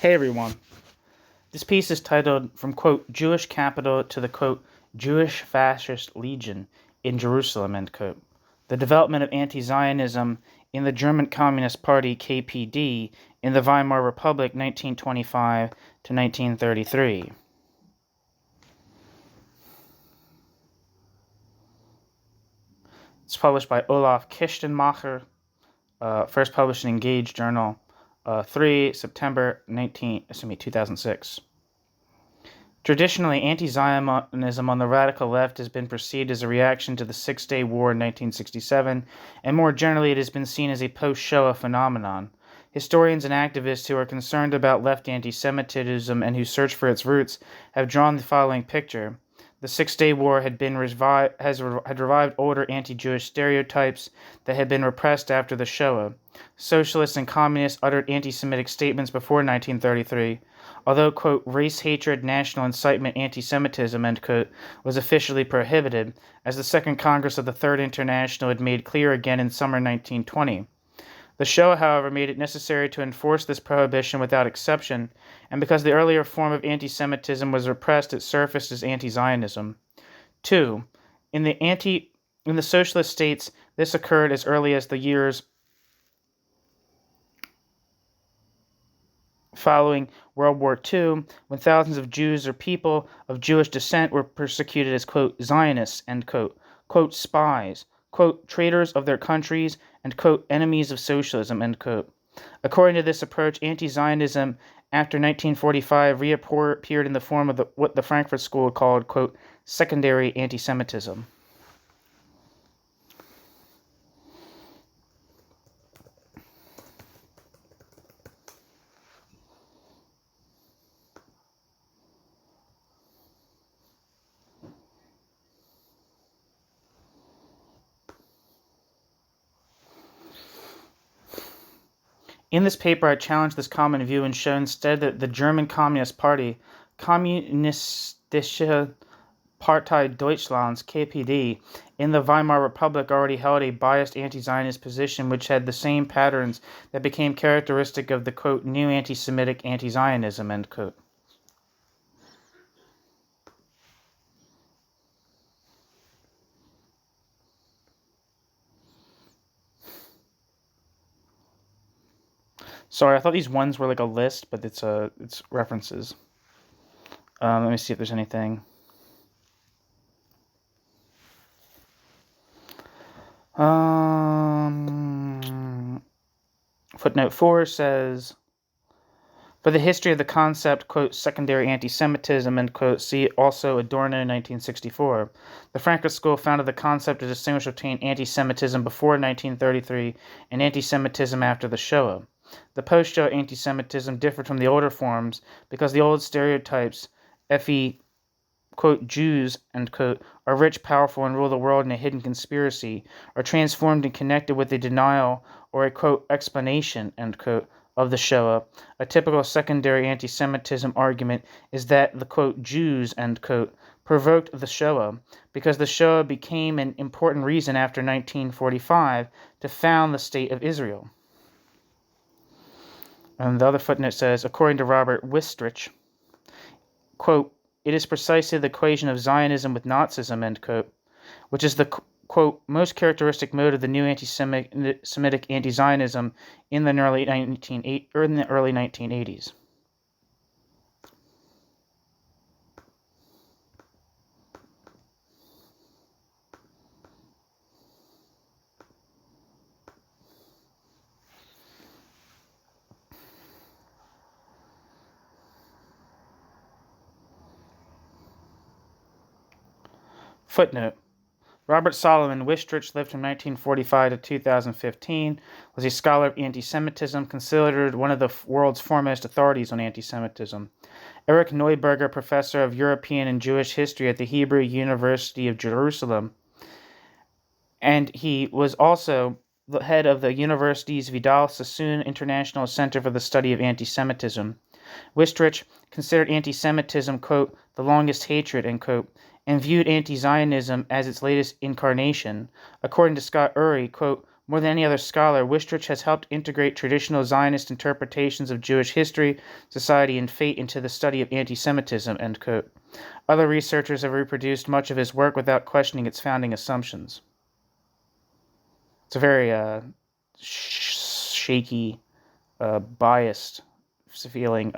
Hey everyone. This piece is titled From, quote, Jewish Capital to the, quote, Jewish-Fascist Legion in Jerusalem, end quote. The development of anti-Zionism in the German Communist Party, KPD, in the Weimar Republic, 1925 to 1933. It's published by Olaf Kistenmacher, first published in Engage Journal, 3 September 2006. Traditionally, anti-Zionism on the radical left has been perceived as a reaction to the Six-Day War in 1967, and more generally it has been seen as a post-Shoah phenomenon. Historians and activists who are concerned about left anti-Semitism and who search for its roots have drawn the following picture. The Six-Day War had revived older anti-Jewish stereotypes that had been repressed after the Shoah. Socialists and communists uttered anti-Semitic statements before 1933. Although, quote, race hatred, national incitement, anti-Semitism, end quote, was officially prohibited, as the Second Congress of the Third International had made clear again in summer 1920. The Shoah, however, made it necessary to enforce this prohibition without exception, and because the earlier form of anti-Semitism was repressed, it surfaced as anti-Zionism. 2. In the socialist states, this occurred as early as the years following World War II, when thousands of Jews or people of Jewish descent were persecuted as, quote, Zionists, end quote, spies, quote, traitors of their countries, and, quote, enemies of socialism, end quote. According to this approach, anti-Zionism after 1945 reappeared in the form of what the Frankfurt School called, quote, secondary anti-Semitism. In this paper, I challenge this common view and show instead that the German Communist Party, Kommunistische Partei Deutschlands, KPD, in the Weimar Republic already held a biased anti-Zionist position which had the same patterns that became characteristic of the, quote, new anti-Semitic anti-Zionism, end quote. Sorry, I thought these ones were like a list, but it's references. Let me see if there's anything. Footnote 4 says, for the history of the concept, quote, secondary anti-Semitism, end quote, see also Adorno in 1964. The Frankfurt School founded the concept to distinguish between anti-Semitism before 1933 and anti-Semitism after the Shoah. The post-Shoah anti-Semitism differed from the older forms because the old stereotypes, quote, Jews, end quote, are rich, powerful, and rule the world in a hidden conspiracy, are transformed and connected with a denial or a, quote, explanation, end quote, of the Shoah. A typical secondary anti-Semitism argument is that the, quote, Jews, end quote, provoked the Shoah because the Shoah became an important reason after 1945 to found the State of Israel. And the other footnote says, according to Robert Wistrich, quote, it is precisely the equation of Zionism with Nazism, end quote, which is the, quote, most characteristic mode of the new anti-Semitic anti-Zionism in the early 1980s. Footnote. Robert Solomon Wistrich lived from 1945 to 2015, was a scholar of anti-Semitism, considered one of the world's foremost authorities on anti-Semitism. Eric Neuberger, professor of European and Jewish history at the Hebrew University of Jerusalem, and he was also the head of the university's Vidal Sassoon International Center for the Study of Anti-Semitism. Wistrich considered anti-Semitism, quote, the longest hatred, end quote, and viewed anti-Zionism as its latest incarnation. According to Scott Urry, quote, More than any other scholar, Wistrich has helped integrate traditional Zionist interpretations of Jewish history, society, and fate into the study of anti-Semitism, end quote. Other researchers have reproduced much of his work without questioning its founding assumptions. It's a very shaky, biased feeling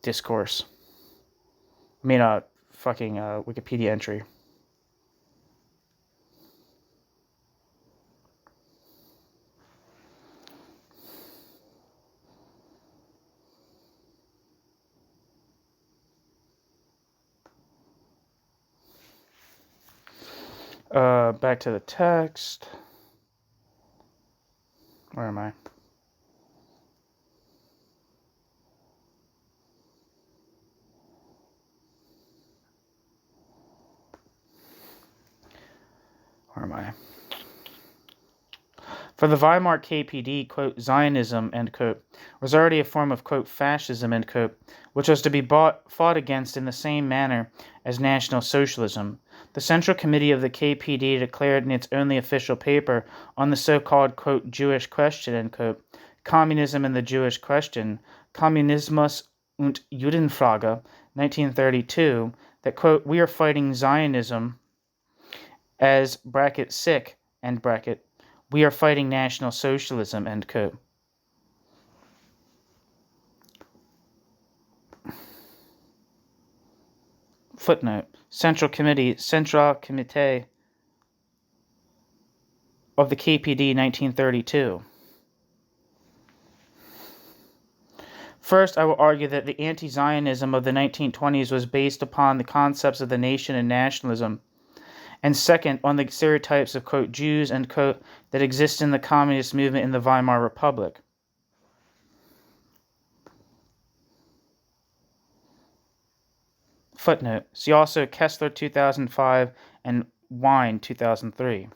discourse. I mean, fucking Wikipedia entry. Back to the text. Where am I? Where am I? For the Weimar KPD, quote, Zionism, end quote, was already a form of, quote, fascism, end quote, which was to be fought against in the same manner as National Socialism. The Central Committee of the KPD declared in its only official paper on the so-called, quote, Jewish question, end quote, Communism and the Jewish Question, Kommunismus und Judenfrage, 1932, that, quote, we are fighting Zionism as bracket sick, end bracket, we are fighting National Socialism, end quote. Footnote. Central Committee of the KPD, 1932. First, I will argue that the anti-Zionism of the 1920s was based upon the concepts of the nation and nationalism, and second, on the stereotypes of, quote, Jews, end quote, that exist in the communist movement in the Weimar Republic. Footnote. See also Kessler, 2005, and Wine, 2003.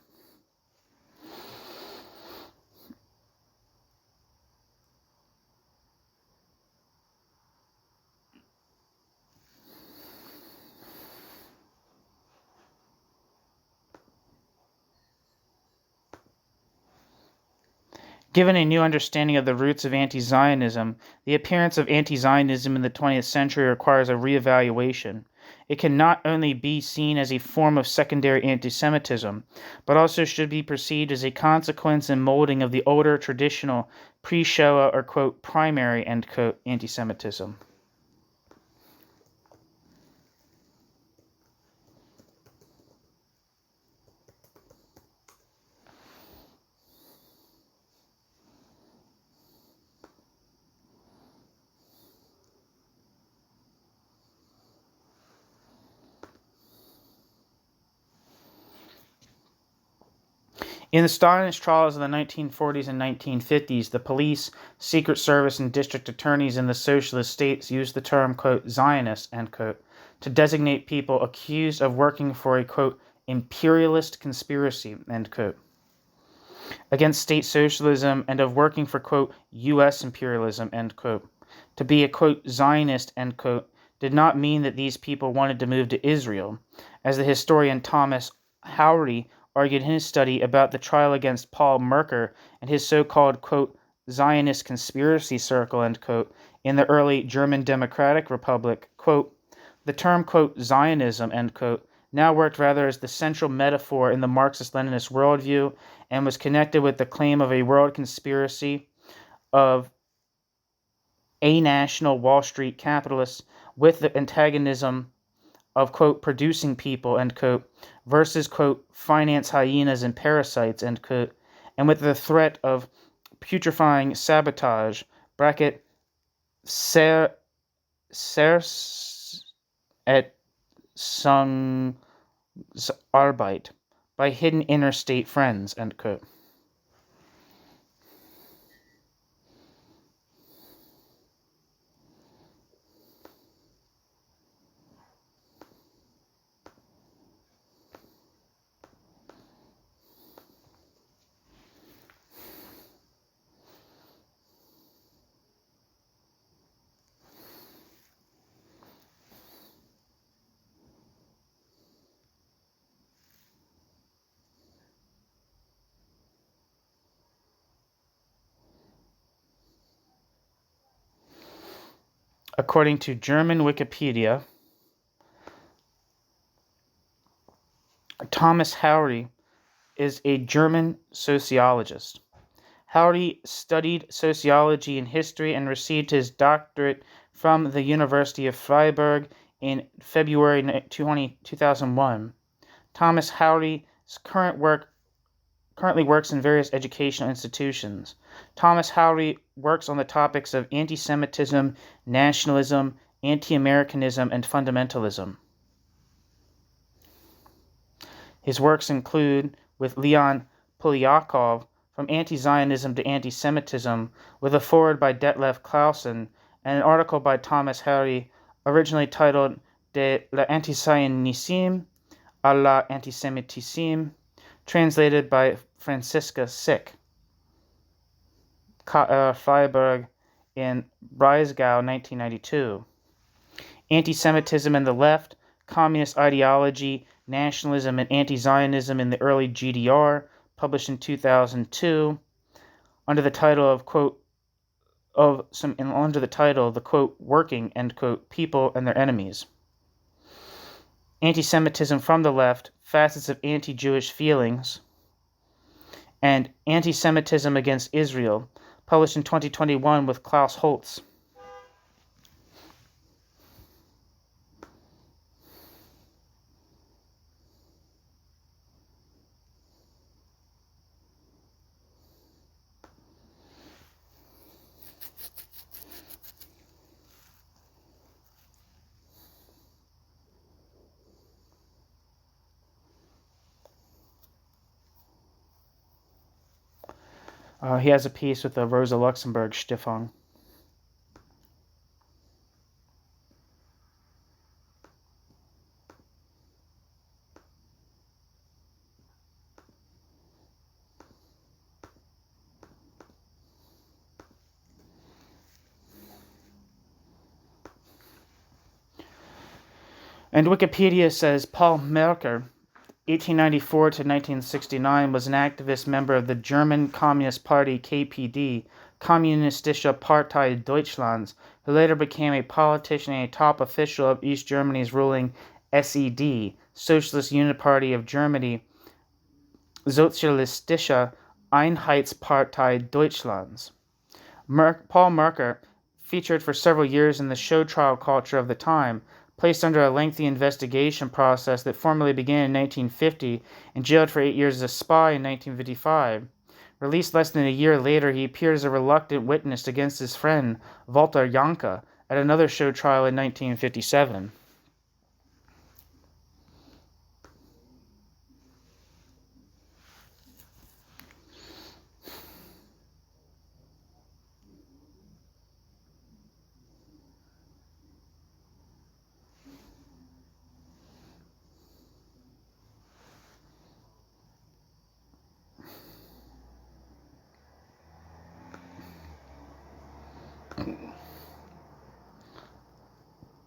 Given a new understanding of the roots of anti-Zionism, the appearance of anti-Zionism in the 20th century requires a reevaluation. It can not only be seen as a form of secondary anti-Semitism, but also should be perceived as a consequence and molding of the older, traditional, pre-Shoah or, quote, primary, end quote, anti-Semitism. In the Stalinist trials of the 1940s and 1950s, the police, secret service, and district attorneys in the socialist states used the term, quote, Zionist, end quote, to designate people accused of working for a, quote, imperialist conspiracy, end quote, against state socialism and of working for, quote, U.S. imperialism, end quote. To be a, quote, Zionist, end quote, did not mean that these people wanted to move to Israel, as the historian Thomas Howry argued in his study about the trial against Paul Merker and his so-called, quote, Zionist conspiracy circle, end quote, in the early German Democratic Republic, quote, the term, quote, Zionism, end quote, now worked rather as the central metaphor in the Marxist-Leninist worldview and was connected with the claim of a world conspiracy of a-national Wall Street capitalists with the antagonism of, quote, producing people, end quote, versus, quote, finance hyenas and parasites, end quote, and with the threat of putrefying sabotage, bracket, ser et Arbeit, by hidden interstate friends, end quote. According to German Wikipedia, Thomas Haury is a German sociologist. Haury studied sociology and history and received his doctorate from the University of Freiburg in February 2001. Thomas Haury currently works in various educational institutions. Thomas Haury works on the topics of anti-Semitism, nationalism, anti-Americanism, and fundamentalism. His works include, with Leon Polyakov, From Anti-Zionism to Anti-Semitism, with a foreword by Detlef Clausen, and an article by Thomas Haury, originally titled De l'Antisionisme à l'Antisémitisme, translated by Franziska Sick, Freiburg in Breisgau, 1992. Anti-Semitism and the Left, Communist Ideology, Nationalism, and Anti-Zionism in the Early GDR, published in 2002, under the title of, quote, the quote, working, end quote, people and their enemies. Anti-Semitism from the Left, Facets of Anti-Jewish Feelings, and Anti-Semitism Against Israel, published in 2021 with Klaus Holtz. He has a piece with the Rosa Luxemburg Stiftung. And Wikipedia says Paul Merker, 1894 to 1969, was an activist member of the German Communist Party KPD, Kommunistische Partei Deutschlands, who later became a politician and a top official of East Germany's ruling SED, Socialist Unit Party of Germany, Sozialistische Einheitspartei Deutschlands. Paul Merker featured for several years in the show trial culture of the time, placed under a lengthy investigation process that formally began in 1950 and jailed for 8 years as a spy in 1955. Released less than a year later, he appeared as a reluctant witness against his friend Walter Janka at another show trial in 1957.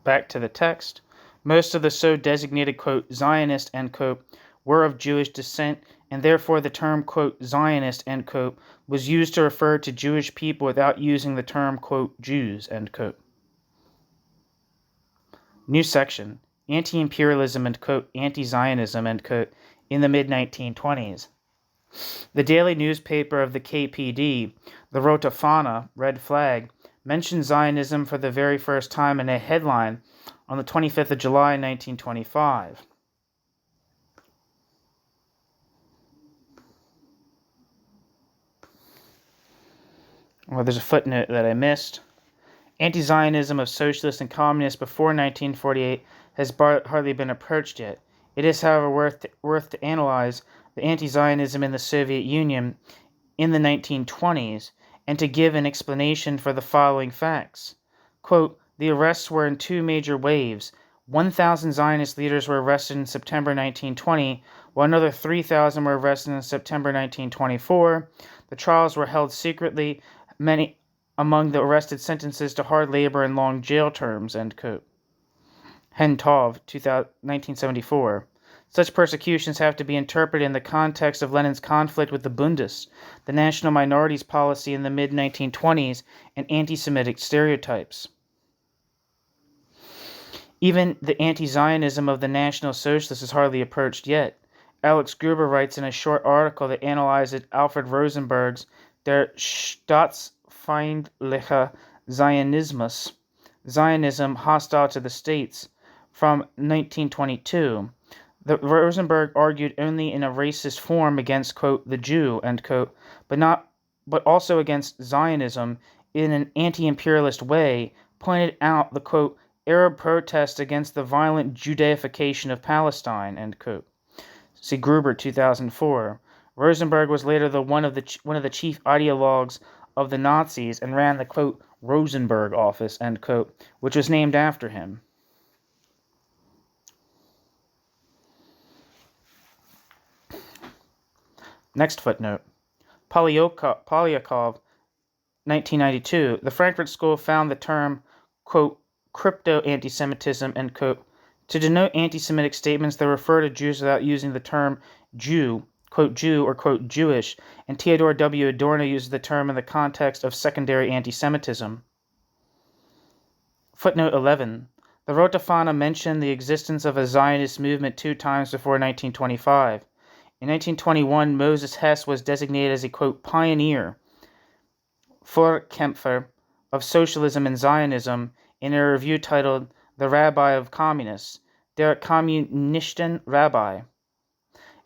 Back to the text. Most of the so-designated, quote, Zionist, end quote, were of Jewish descent, and therefore the term, quote, Zionist, end quote, was used to refer to Jewish people without using the term, quote, Jews, end quote. New section. Anti-imperialism and, quote, anti-Zionism, end quote, in the mid-1920s. The daily newspaper of the KPD, the Rote Fahne, Red Flag, mentioned Zionism for the very first time in a headline on the 25th of July, 1925. Well, there's a footnote that I missed. Anti-Zionism of socialists and communists before 1948 has hardly been approached yet. It is, however, worth to analyze the anti-Zionism in the Soviet Union in the 1920s and to give an explanation for the following facts. Quote, the arrests were in two major waves. 1,000 Zionist leaders were arrested in September 1920, while another 3,000 were arrested in September 1924. The trials were held secretly, many among the arrested sentences to hard labor and long jail terms, end quote. Hentov, 1974. Such persecutions have to be interpreted in the context of Lenin's conflict with the Bundists, the national minorities policy in the mid-1920s, and anti-Semitic stereotypes. Even the anti-Zionism of the National Socialists is hardly approached yet. Alex Gruber writes in a short article that analyzes Alfred Rosenberg's Der Staatsfeindliche Zionismus, Zionism hostile to the states, from 1922. Rosenberg argued only in a racist form against, quote, the Jew, end quote, but also against Zionism in an anti-imperialist way, pointed out the, quote, Arab protest against the violent Judaification of Palestine, end quote. See Gruber, 2004. Rosenberg was later one of the chief ideologues of the Nazis and ran the, quote, Rosenberg office, end quote, which was named after him. Next footnote. Polyakov, 1992. The Frankfurt School found the term, quote, crypto-antisemitism, end quote, to denote anti-Semitic statements that refer to Jews without using the term Jew, quote, Jew, or, quote, Jewish, and Theodore W. Adorno uses the term in the context of secondary anti-Semitism. Footnote 11. The Rote Fahne mentioned the existence of a Zionist movement 2 times before 1925. In 1921, Moses Hess was designated as a, quote, pioneer, Vorkämpfer, of socialism and Zionism in a review titled The Rabbi of Communists, Der Kommunisten Rabbi,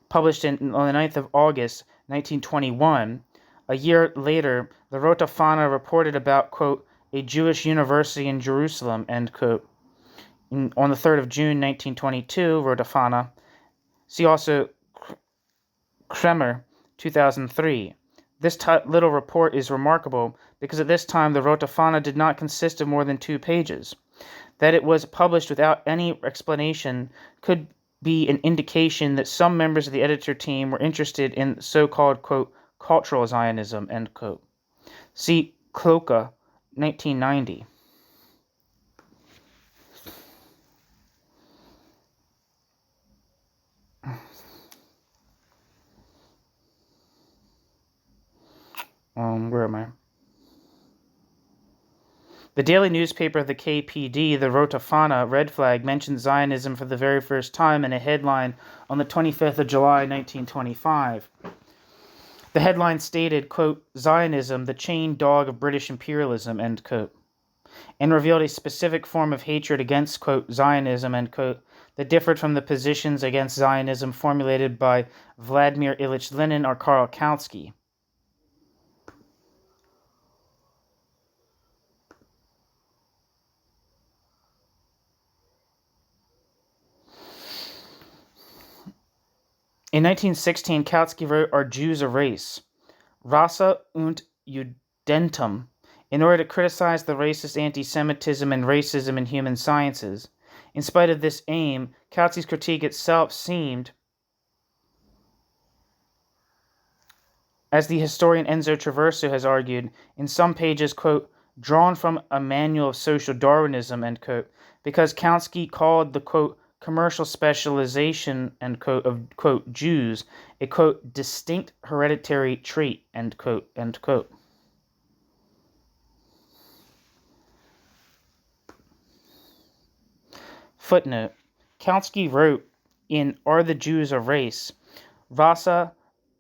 published on the 9th of August, 1921. A year later, the Rote Fahne reported about, quote, a Jewish university in Jerusalem, end quote. On the 3rd of June, 1922, Rote Fahne. See also Kremer, 2003. This little report is remarkable because at this time the Rote Fahne did not consist of more than 2 pages. That it was published without any explanation could be an indication that some members of the editor team were interested in so-called, quote, cultural Zionism, end quote. See Kloka, 1990. Where am I? The daily newspaper of the KPD, the Rote Fahne Red Flag, mentioned Zionism for the very first time in a headline on the 25th of July, 1925. The headline stated, quote, Zionism, the chained dog of British imperialism, end quote, and revealed a specific form of hatred against, quote, Zionism, end quote, that differed from the positions against Zionism formulated by Vladimir Ilyich Lenin or Karl Kautsky. In 1916, Kautsky wrote Are Jews a Race? Rasse und Judentum, in order to criticize the racist anti-Semitism and racism in human sciences. In spite of this aim, Kautsky's critique itself seemed, as the historian Enzo Traverso has argued, in some pages, quote, drawn from a manual of social Darwinism, end quote, because Kautsky called the, quote, commercial specialization, end quote, of, quote, Jews a, quote, distinct hereditary trait, end quote, end quote. Footnote. Kautsky wrote in Are the Jews a Race? Rasse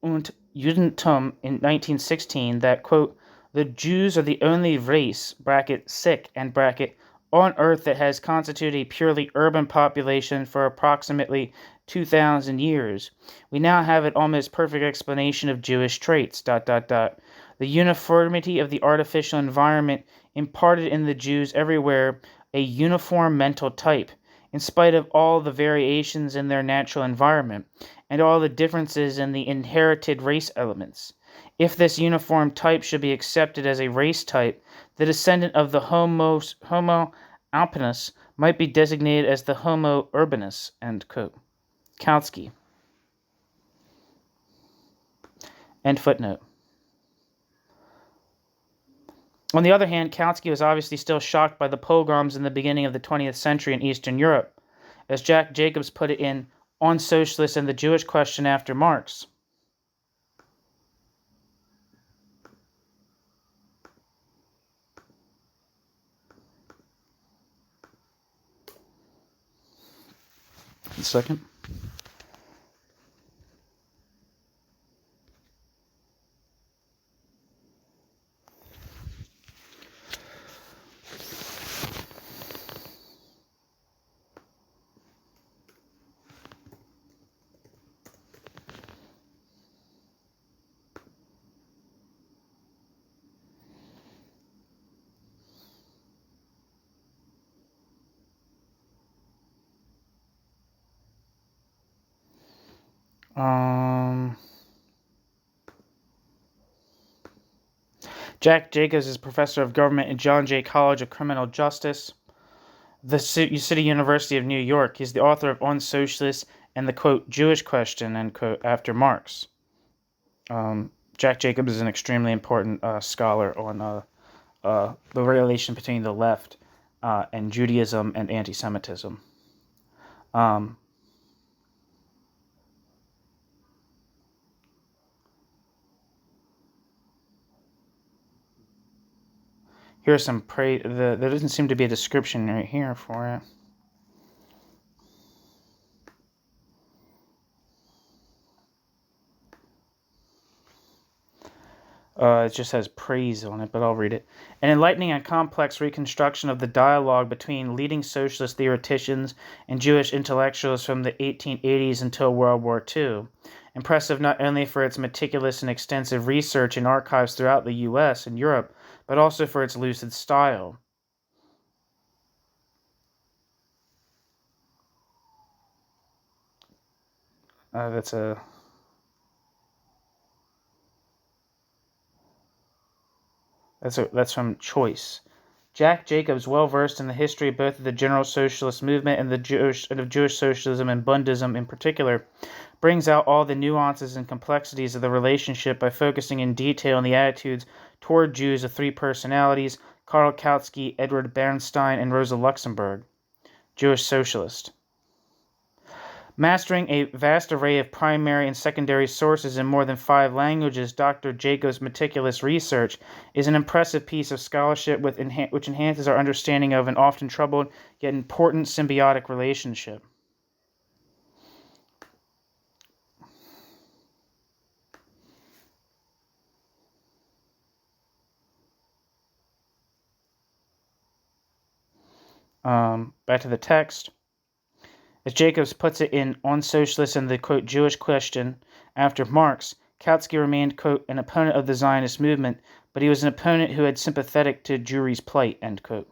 und Judentum in 1916 that, quote, the Jews are the only race, bracket, sick, and bracket, on earth that has constituted a purely urban population for approximately 2,000 years. We now have an almost perfect explanation of Jewish traits, ... The uniformity of the artificial environment imparted in the Jews everywhere a uniform mental type, in spite of all the variations in their natural environment, and all the differences in the inherited race elements. If this uniform type should be accepted as a race type, the descendant of the Homo alpinus might be designated as the Homo urbanus, end quote. Kautsky. End footnote. On the other hand, Kautsky was obviously still shocked by the pogroms in the beginning of the 20th century in Eastern Europe, as Jack Jacobs put it in On Socialists and the Jewish Question After Marx. A second. Jack Jacobs is professor of government at John Jay College of Criminal Justice, the City University of New York. He's the author of On Socialists and the, quote, Jewish Question, end quote, after Marx. Jack Jacobs is an extremely important scholar on the relation between the left and Judaism and anti-Semitism. Here's some praise. There doesn't seem to be a description right here for it. It just has praise on it, but I'll read it. An enlightening and complex reconstruction of the dialogue between leading socialist theoreticians and Jewish intellectuals from the 1880s until World War II. Impressive not only for its meticulous and extensive research in archives throughout the U.S. and Europe, but also for its lucid style. That's from Choice. Jack Jacobs, well versed in the history both of the general socialist movement and of Jewish socialism and Bundism in particular, brings out all the nuances and complexities of the relationship by focusing in detail on the attitudes toward Jews of three personalities: Karl Kautsky, Edward Bernstein, and Rosa Luxemburg. Jewish socialist. Mastering a vast array of primary and secondary sources in more than 5 languages, Dr. Jacobs' meticulous research is an impressive piece of scholarship which enhances our understanding of an often troubled yet important symbiotic relationship. Back to the text. As Jacobs puts it in On Socialists and the, quote, Jewish Question, after Marx, Kautsky remained, quote, an opponent of the Zionist movement, but he was an opponent who had sympathetic to Jewry's plight, end quote.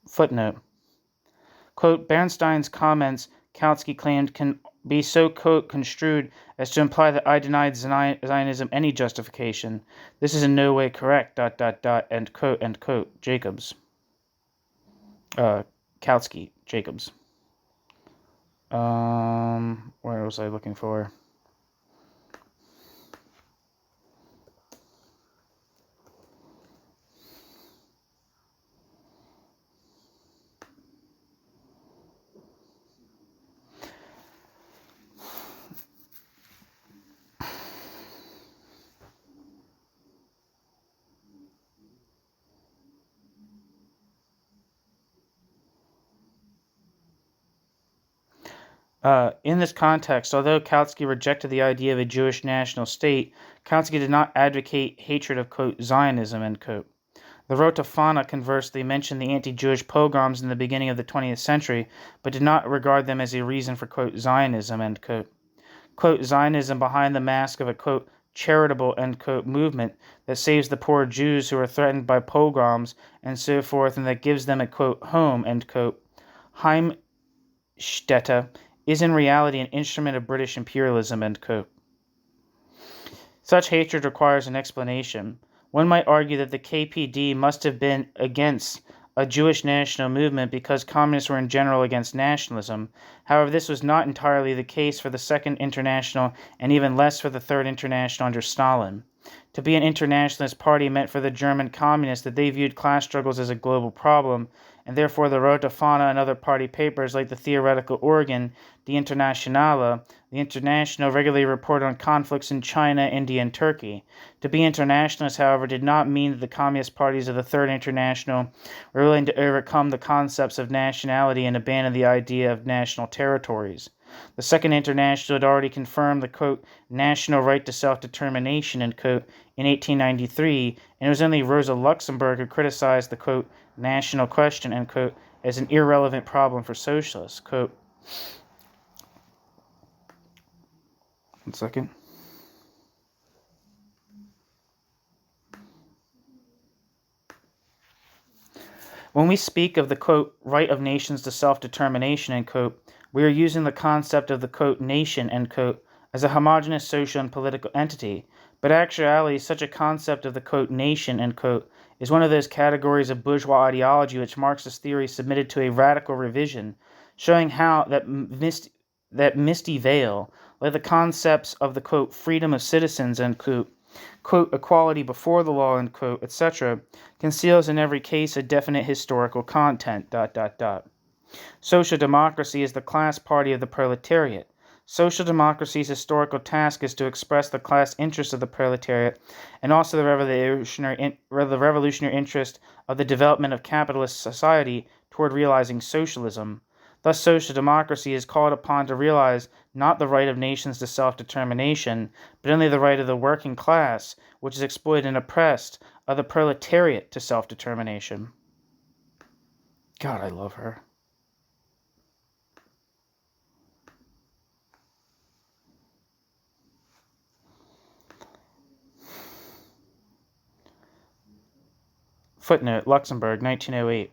Footnote. Quote, Bernstein's comments, Kautsky claimed, can be so, quote, construed as to imply that I denied Zionism any justification. This is in no way correct, ... end quote, Jacobs. Kautsky, Jacobs. Where was I looking for? In this context, although Kautsky rejected the idea of a Jewish national state, Kautsky did not advocate hatred of, quote, Zionism, end quote. The Rote Fahne, conversely, mentioned the anti-Jewish pogroms in the beginning of the 20th century, but did not regard them as a reason for, quote, Zionism, end quote. Quote, Zionism behind the mask of a, quote, charitable, end quote, movement that saves the poor Jews who are threatened by pogroms and so forth, and that gives them a, quote, home, end quote. Heimstätte is in reality an instrument of British imperialism, end quote. Such hatred requires an explanation. One might argue that the KPD must have been against a Jewish national movement because communists were in general against nationalism. However, this was not entirely the case for the Second International and even less for the Third International under Stalin. To be an internationalist party meant for the German communists that they viewed class struggles as a global problem and therefore the Rota Fana and other party papers like the theoretical organ, the Internationale, the International regularly report on conflicts in China, India, and Turkey. To be internationalists, however, did not mean that the communist parties of the Third International were willing to overcome the concepts of nationality and abandon the idea of national territories. The Second International had already confirmed the, quote, national right to self-determination, end quote, in 1893, and it was only Rosa Luxemburg who criticized the, quote, national question, end quote, as an irrelevant problem for socialists. Quote, one second. When we speak of the, quote, right of nations to self-determination, end quote, we are using the concept of the, quote, nation, end quote, as a homogeneous social and political entity, but actually such a concept of the, quote, nation, end quote, is one of those categories of bourgeois ideology which Marxist theory submitted to a radical revision, showing how that misty veil, like the concepts of the, quote, freedom of citizens, end quote, equality before the law, end quote, etc., conceals in every case a definite historical content, ... Social democracy is the class party of the proletariat. Social democracy's historical task is to express the class interest of the proletariat and also the revolutionary interest of the development of capitalist society toward realizing socialism. Thus, social democracy is called upon to realize not the right of nations to self-determination, but only the right of the working class, which is exploited and oppressed, of the proletariat to self-determination. God, I love her. Footnote, Luxembourg, 1908.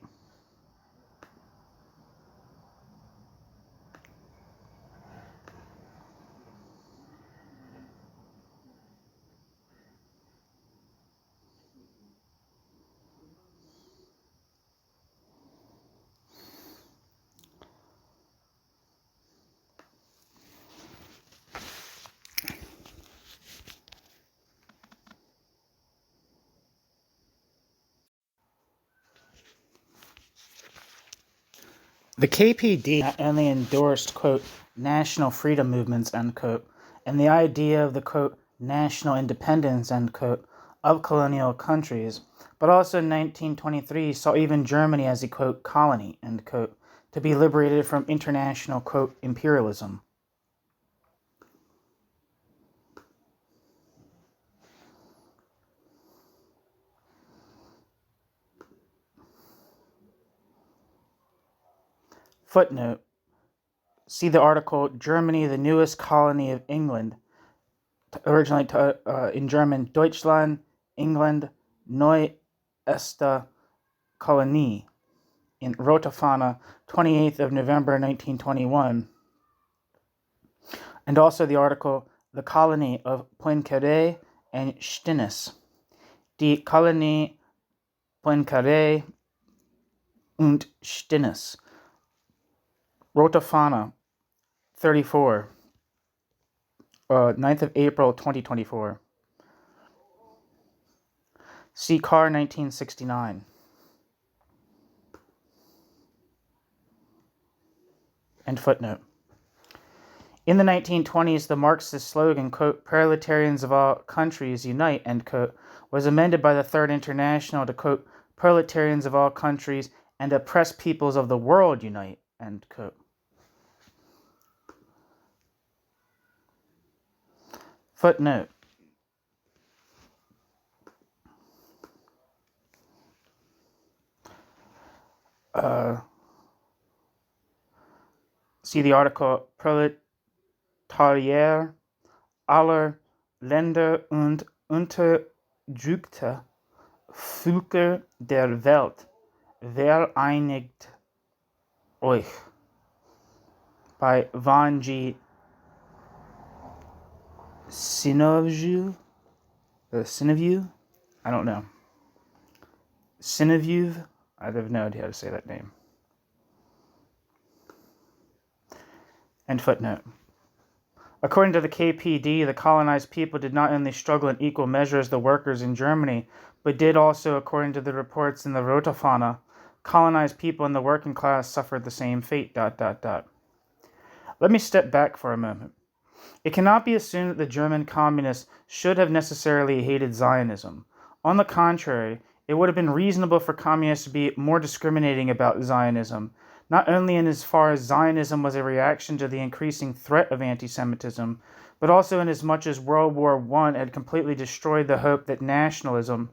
The KPD not only endorsed, quote, national freedom movements, end quote, and the idea of the, quote, national independence, end quote, of colonial countries, but also in 1923 saw even Germany as a, quote, colony, end quote, to be liberated from international, quote, imperialism. Footnote, see the article, Germany, the newest colony of England, originally in German, Deutschland, England, Neu Erste Kolonie, in Rota Fana, 28th of November 1921, and also the article, The Colony of Poincaré and Stinnes, Die Kolonie Poincaré und Stinnes, Rota Fana, 34, 9th of April 2024. See Carr, 1969. End footnote. In the 1920s, the Marxist slogan, quote, proletarians of all countries unite, end quote, was amended by the Third International to, quote, proletarians of all countries and oppressed peoples of the world unite, end quote. Footnote. See the article, Proletarier aller Länder und unterdrückte Völker der Welt, vereinigt euch, by Vanji Synoview? I don't know. Synoview? I have no idea how to say that name. End footnote. According to the KPD, the colonized people did not only struggle in equal measure as the workers in Germany, but did also, according to the reports in the Rota Fana, colonized people and the working class suffered the same fate, ... Let me step back for a moment. It cannot be assumed that the German communists should have necessarily hated Zionism. On the contrary, it would have been reasonable for communists to be more discriminating about Zionism, not only in as far as Zionism was a reaction to the increasing threat of anti-Semitism, but also in as much as World War I had completely destroyed the hope that nationalism,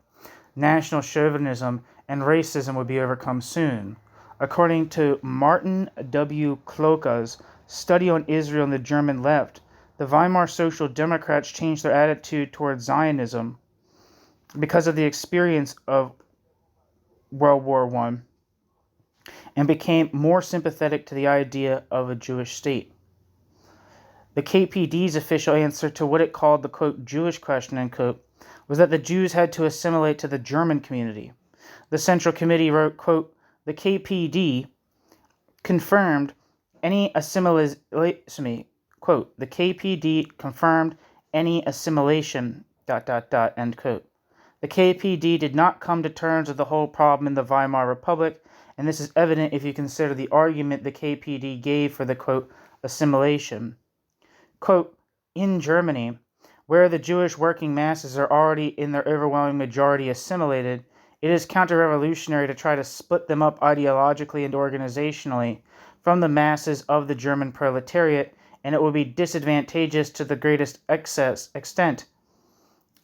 national chauvinism, and racism would be overcome soon. According to Martin W. Kloka's study on Israel and the German left, the Weimar Social Democrats changed their attitude towards Zionism because of the experience of World War I and became more sympathetic to the idea of a Jewish state. The KPD's official answer to what it called the, quote, Jewish question, end quote, was that the Jews had to assimilate to the German community. The Central Committee wrote, quote, the KPD confirmed any assimilation, quote, the KPD confirmed any assimilation, ... end quote. The KPD did not come to terms with the whole problem in the Weimar Republic, and this is evident if you consider the argument the KPD gave for the, quote, assimilation. Quote, in Germany, where the Jewish working masses are already in their overwhelming majority assimilated, it is counter-revolutionary to try to split them up ideologically and organizationally from the masses of the German proletariat, and it will be disadvantageous to the greatest extent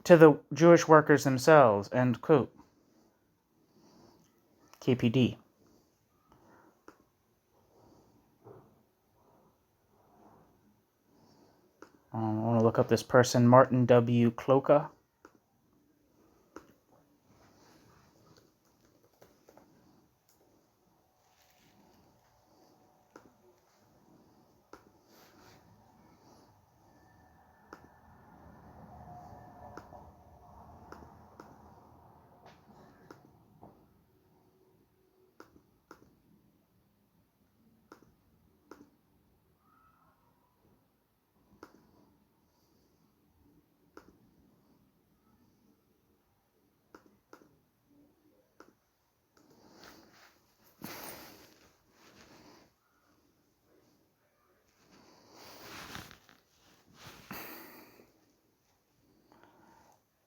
to the Jewish workers themselves, end quote. KPD. I want to look up this person, Martin W. Kloka.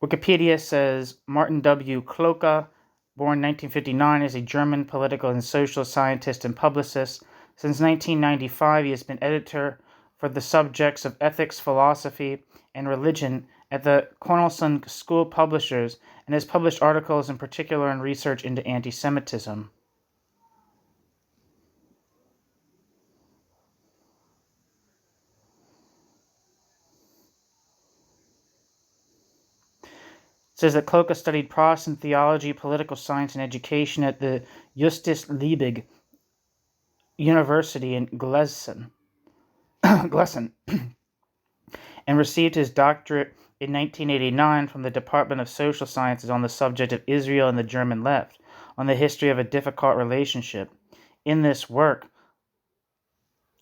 Wikipedia says Martin W. Kloka, born 1959, is a German political and social scientist and publicist. Since 1995, he has been editor for the subjects of ethics, philosophy, and religion at the Cornelsen School Publishers and has published articles in particular on research into anti-Semitism. It says that Kloka studied Protestant theology, political science, and education at the Justus Liebig University in Gießen, and received his doctorate in 1989 from the Department of Social Sciences on the subject of Israel and the German left, on the history of a difficult relationship. In this work,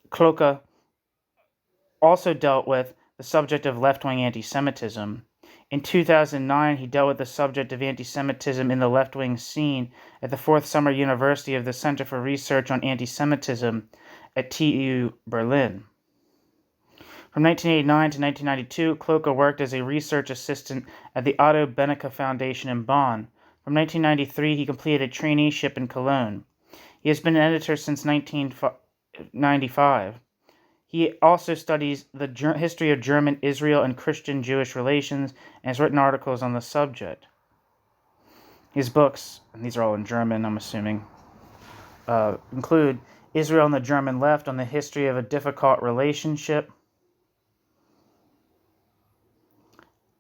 Kloka also dealt with the subject of left-wing anti-Semitism. In 2009, he dealt with the subject of anti-Semitism in the left-wing scene at the Fourth Summer University of the Center for Research on Anti-Semitism at TU Berlin. From 1989 to 1992, Kloka worked as a research assistant at the Otto Benecke Foundation in Bonn. From 1993, he completed a traineeship in Cologne. He has been an editor since 1995. He also studies the history of German, Israel, and Christian-Jewish relations and has written articles on the subject. His books, and these are all in German, I'm assuming, include Israel and the German Left on the History of a Difficult Relationship,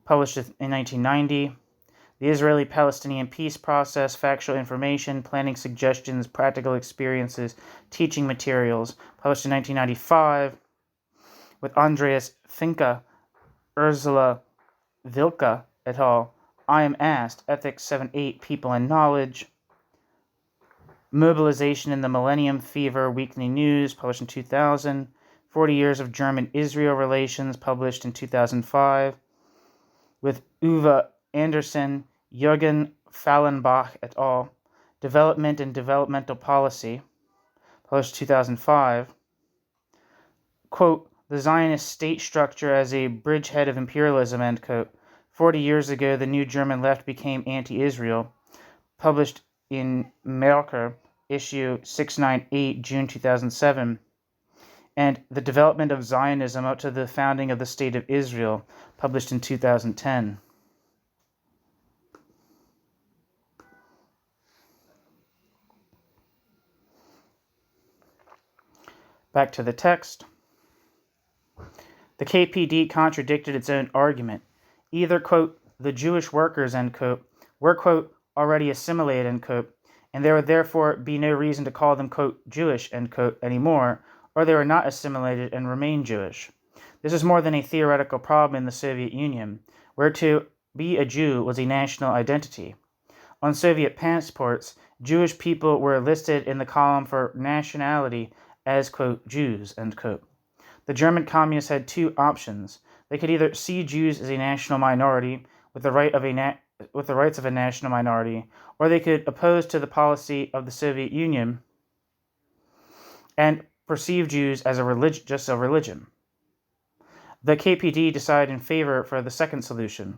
published in 1990, The Israeli-Palestinian Peace Process, Factual Information, Planning Suggestions, Practical Experiences, Teaching Materials, published in 1995, with Andreas Finke, Ursula Wilke et al., I Am Asked, Ethics 7-8, People and Knowledge, Mobilization in the Millennium Fever, Weekly News, published in 2000, 40 Years of German-Israel Relations, published in 2005, with Uwe Anderson, Jürgen Fallenbach et al., Development and Developmental Policy, published 2005. Quote, the Zionist state structure as a bridgehead of imperialism, end quote. 40 years ago, the new German left became anti-Israel, published in Merker, issue 698, June 2007, and The Development of Zionism Up to the Founding of the State of Israel, published in 2010. Back to the text. The KPD contradicted its own argument. Either, quote, the Jewish workers, end quote, were, quote, already assimilated, end quote, and there would therefore be no reason to call them, quote, Jewish, end quote, anymore, or they were not assimilated and remained Jewish. This is more than a theoretical problem in the Soviet Union, where to be a Jew was a national identity. On Soviet passports, Jewish people were listed in the column for nationality as, quote, Jews, end quote. The German communists had two options. They could either see Jews as a national minority with the rights of a national minority, or they could oppose to the policy of the Soviet Union and perceive Jews as just a religion. The KPD decided in favor for the second solution.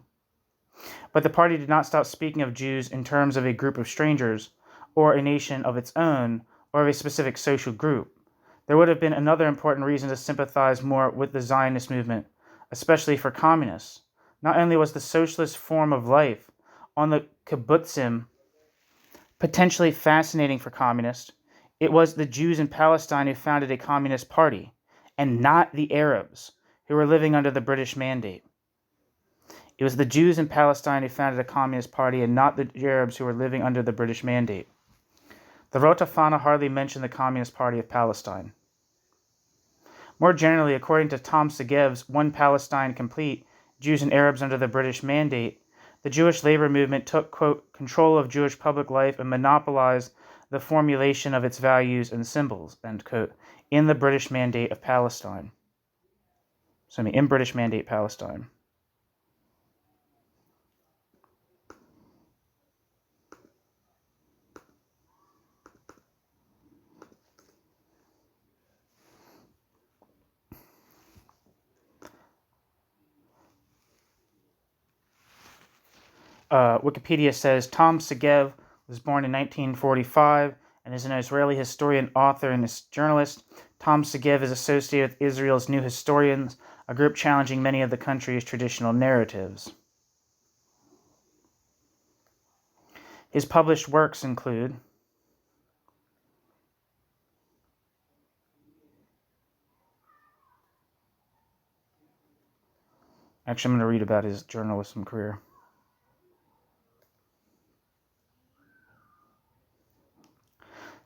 But the party did not stop speaking of Jews in terms of a group of strangers, or a nation of its own, or of a specific social group. There would have been another important reason to sympathize more with the Zionist movement, especially for communists. Not only was the socialist form of life on the kibbutzim potentially fascinating for communists, it was the Jews in Palestine who founded a communist party, and not the Arabs, who were living under the British mandate. It was the Jews in Palestine who founded a communist party, and not the Arabs who were living under the British mandate. The Rota Fana hardly mentioned the Communist Party of Palestine. More generally, according to Tom Segev's One Palestine Complete, Jews and Arabs under the British Mandate, the Jewish labor movement took, quote, control of Jewish public life and monopolized the formulation of its values and symbols, end quote, in the British Mandate of Palestine. In British Mandate Palestine. Wikipedia says Tom Segev was born in 1945 and is an Israeli historian, author, and journalist. Tom Segev is associated with Israel's New Historians, a group challenging many of the country's traditional narratives. His published works include Actually, I'm going to read about his journalism career.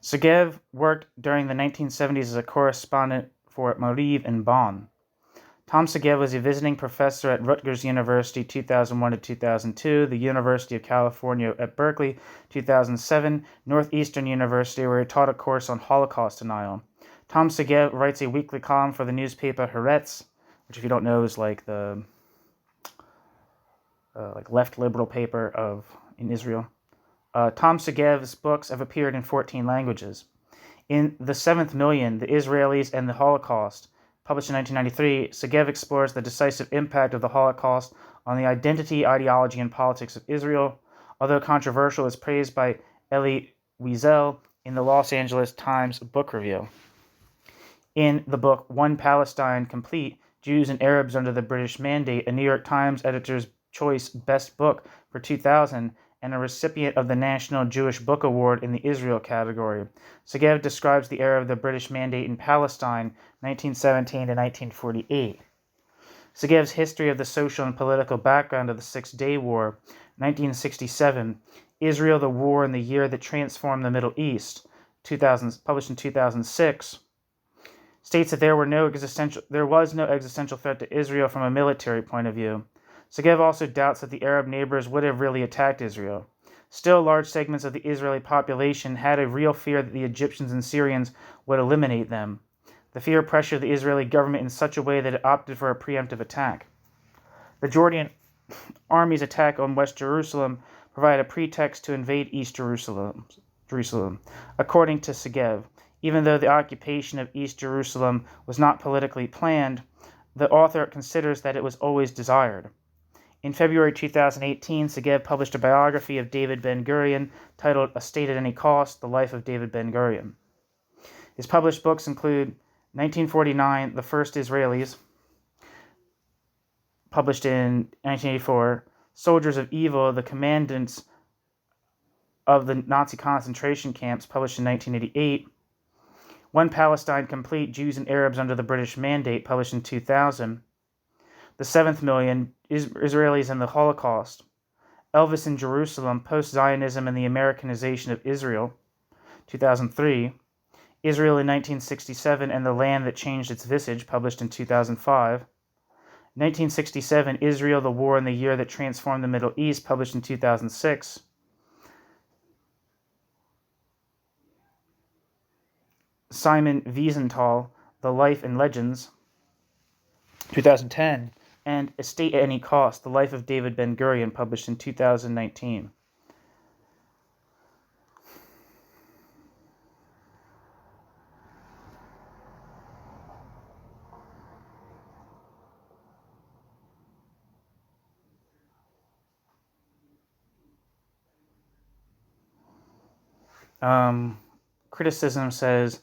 Segev worked during the 1970s as a correspondent for Mariv in Bonn. Tom Segev was a visiting professor at Rutgers University 2001 to 2002, the University of California at Berkeley 2007, Northeastern University, where he taught a course on Holocaust denial. Tom Segev writes a weekly column for the newspaper Haaretz, which, if you don't know, is like the left liberal paper in Israel. Tom Segev's books have appeared in 14 languages. In The Seventh Million, The Israelis and the Holocaust, published in 1993, Segev explores the decisive impact of the Holocaust on the identity, ideology, and politics of Israel. Although controversial, is praised by Elie Wiesel in the Los Angeles Times Book Review. In the book One Palestine Complete, Jews and Arabs Under the British Mandate, a New York Times Editor's Choice Best Book for 2000, and a recipient of the National Jewish Book Award in the Israel category. Segev describes the era of the British Mandate in Palestine, 1917 to 1948. Segev's history of the social and political background of the Six-Day War, 1967, Israel, the War and the Year That Transformed the Middle East, published in 2006, states that there was no existential threat to Israel from a military point of view. Segev also doubts that the Arab neighbors would have really attacked Israel. Still, large segments of the Israeli population had a real fear that the Egyptians and Syrians would eliminate them. The fear pressured the Israeli government in such a way that it opted for a preemptive attack. The Jordan army's attack on West Jerusalem provided a pretext to invade East Jerusalem. Jerusalem. According to Segev, even though the occupation of East Jerusalem was not politically planned, the author considers that it was always desired. In February 2018, Segev published a biography of David Ben-Gurion titled A State at Any Cost, The Life of David Ben-Gurion. His published books include 1949, The First Israelis, published in 1984, Soldiers of Evil, The Commandants of the Nazi Concentration Camps, published in 1988, One Palestine Complete, Jews and Arabs Under the British Mandate, published in 2000, The Seventh Million, Israelis and the Holocaust, Elvis in Jerusalem, Post-Zionism and the Americanization of Israel, 2003, Israel in 1967 and the Land That Changed Its Visage, published in 2005, 1967, Israel, the War and the Year That Transformed the Middle East, published in 2006, Simon Wiesenthal, The Life and Legends, 2010, and A State at Any Cost, The Life of David Ben-Gurion, published in 2019. Criticism says,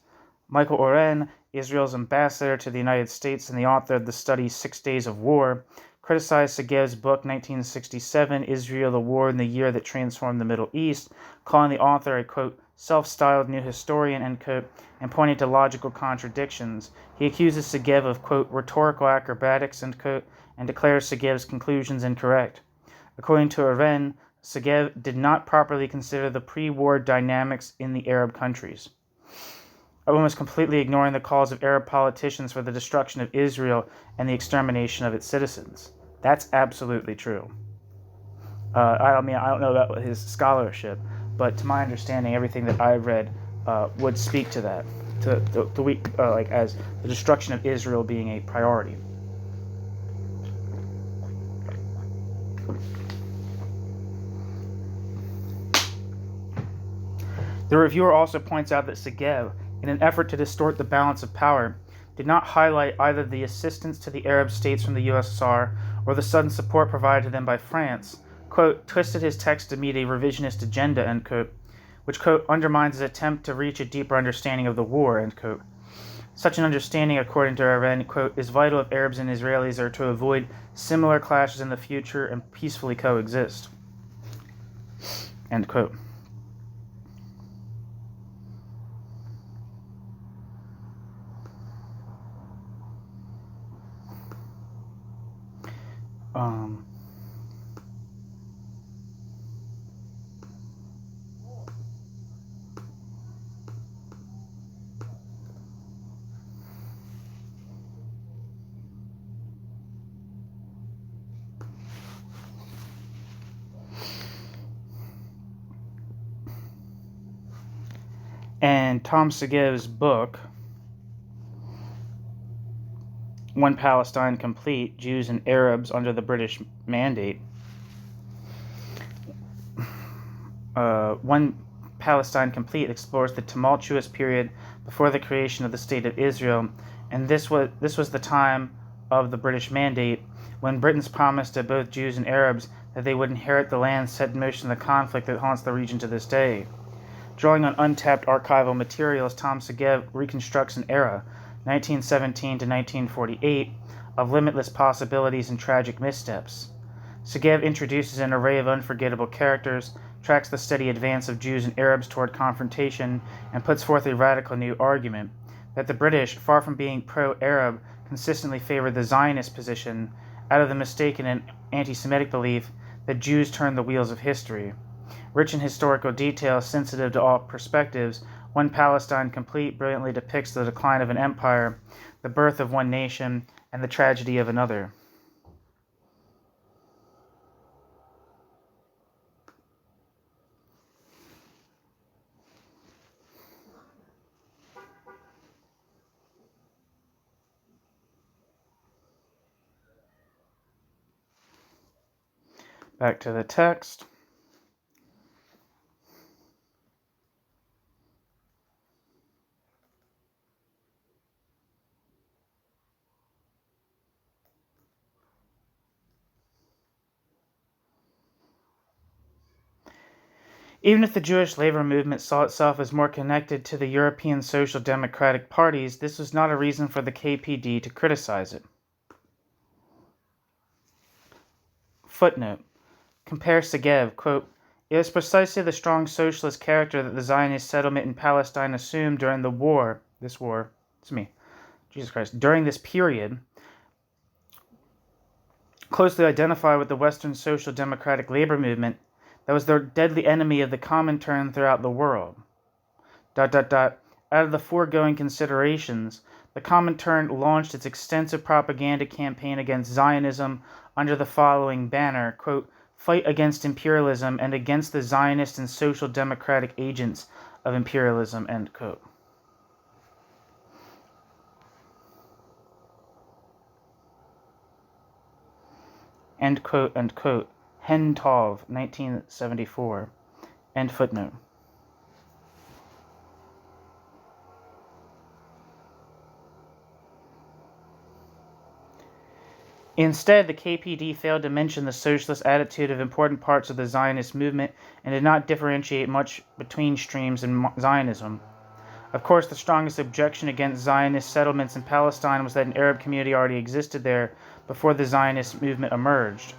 Michael Oren, Israel's ambassador to the United States and the author of the study 6 Days of War, criticized Segev's book 1967, Israel, the War and the Year That Transformed the Middle East, calling the author a, quote, self-styled new historian, end quote, and pointing to logical contradictions. He accuses Segev of, quote, rhetorical acrobatics, end quote, and declares Segev's conclusions incorrect. According to Oren, Segev did not properly consider the pre-war dynamics in the Arab countries, almost completely ignoring the calls of Arab politicians for the destruction of Israel and the extermination of its citizens. That's absolutely true. I don't know about his scholarship, but to my understanding, everything that I've read would speak to that, as the destruction of Israel being a priority. The reviewer also points out that Segev, in an effort to distort the balance of power, did not highlight either the assistance to the Arab states from the USSR or the sudden support provided to them by France, quote, twisted his text to meet a revisionist agenda, end quote, which, quote, undermines his attempt to reach a deeper understanding of the war, end quote. Such an understanding, according to Oren, quote, is vital if Arabs and Israelis are to avoid similar clashes in the future and peacefully coexist, end quote. And Tom Segev's book, One Palestine Complete, Jews and Arabs Under the British Mandate, One Palestine Complete explores the tumultuous period before the creation of the State of Israel, and this was the time of the British Mandate, when Britons promised to both Jews and Arabs that they would inherit the land, set in motion the conflict that haunts the region to this day. Drawing on untapped archival materials, Tom Segev reconstructs an era, 1917 to 1948, of limitless possibilities and tragic missteps. Segev introduces an array of unforgettable characters, tracks the steady advance of Jews and Arabs toward confrontation, and puts forth a radical new argument that the British, far from being pro-Arab, consistently favored the Zionist position out of the mistaken and anti-Semitic belief that Jews turned the wheels of history. Rich in historical details, sensitive to all perspectives, One Palestine Complete brilliantly depicts the decline of an empire, the birth of one nation, and the tragedy of another. Back to the text. Even if the Jewish labor movement saw itself as more connected to the European social democratic parties, this was not a reason for the KPD to criticize it. Footnote. Compare Segev, quote, "It was precisely the strong socialist character that the Zionist settlement in Palestine assumed during during this period, closely identified with the Western social democratic labor movement that was the deadly enemy of the Comintern throughout the world. ... Out of the foregoing considerations, the Comintern launched its extensive propaganda campaign against Zionism under the following banner, quote, fight against imperialism and against the Zionist and social democratic agents of imperialism, end quote." End quote, end quote. Hen Tov, 1974. End footnote. Instead, the KPD failed to mention the socialist attitude of important parts of the Zionist movement and did not differentiate much between streams in Zionism. Of course, the strongest objection against Zionist settlements in Palestine was that an Arab community already existed there before the Zionist movement emerged.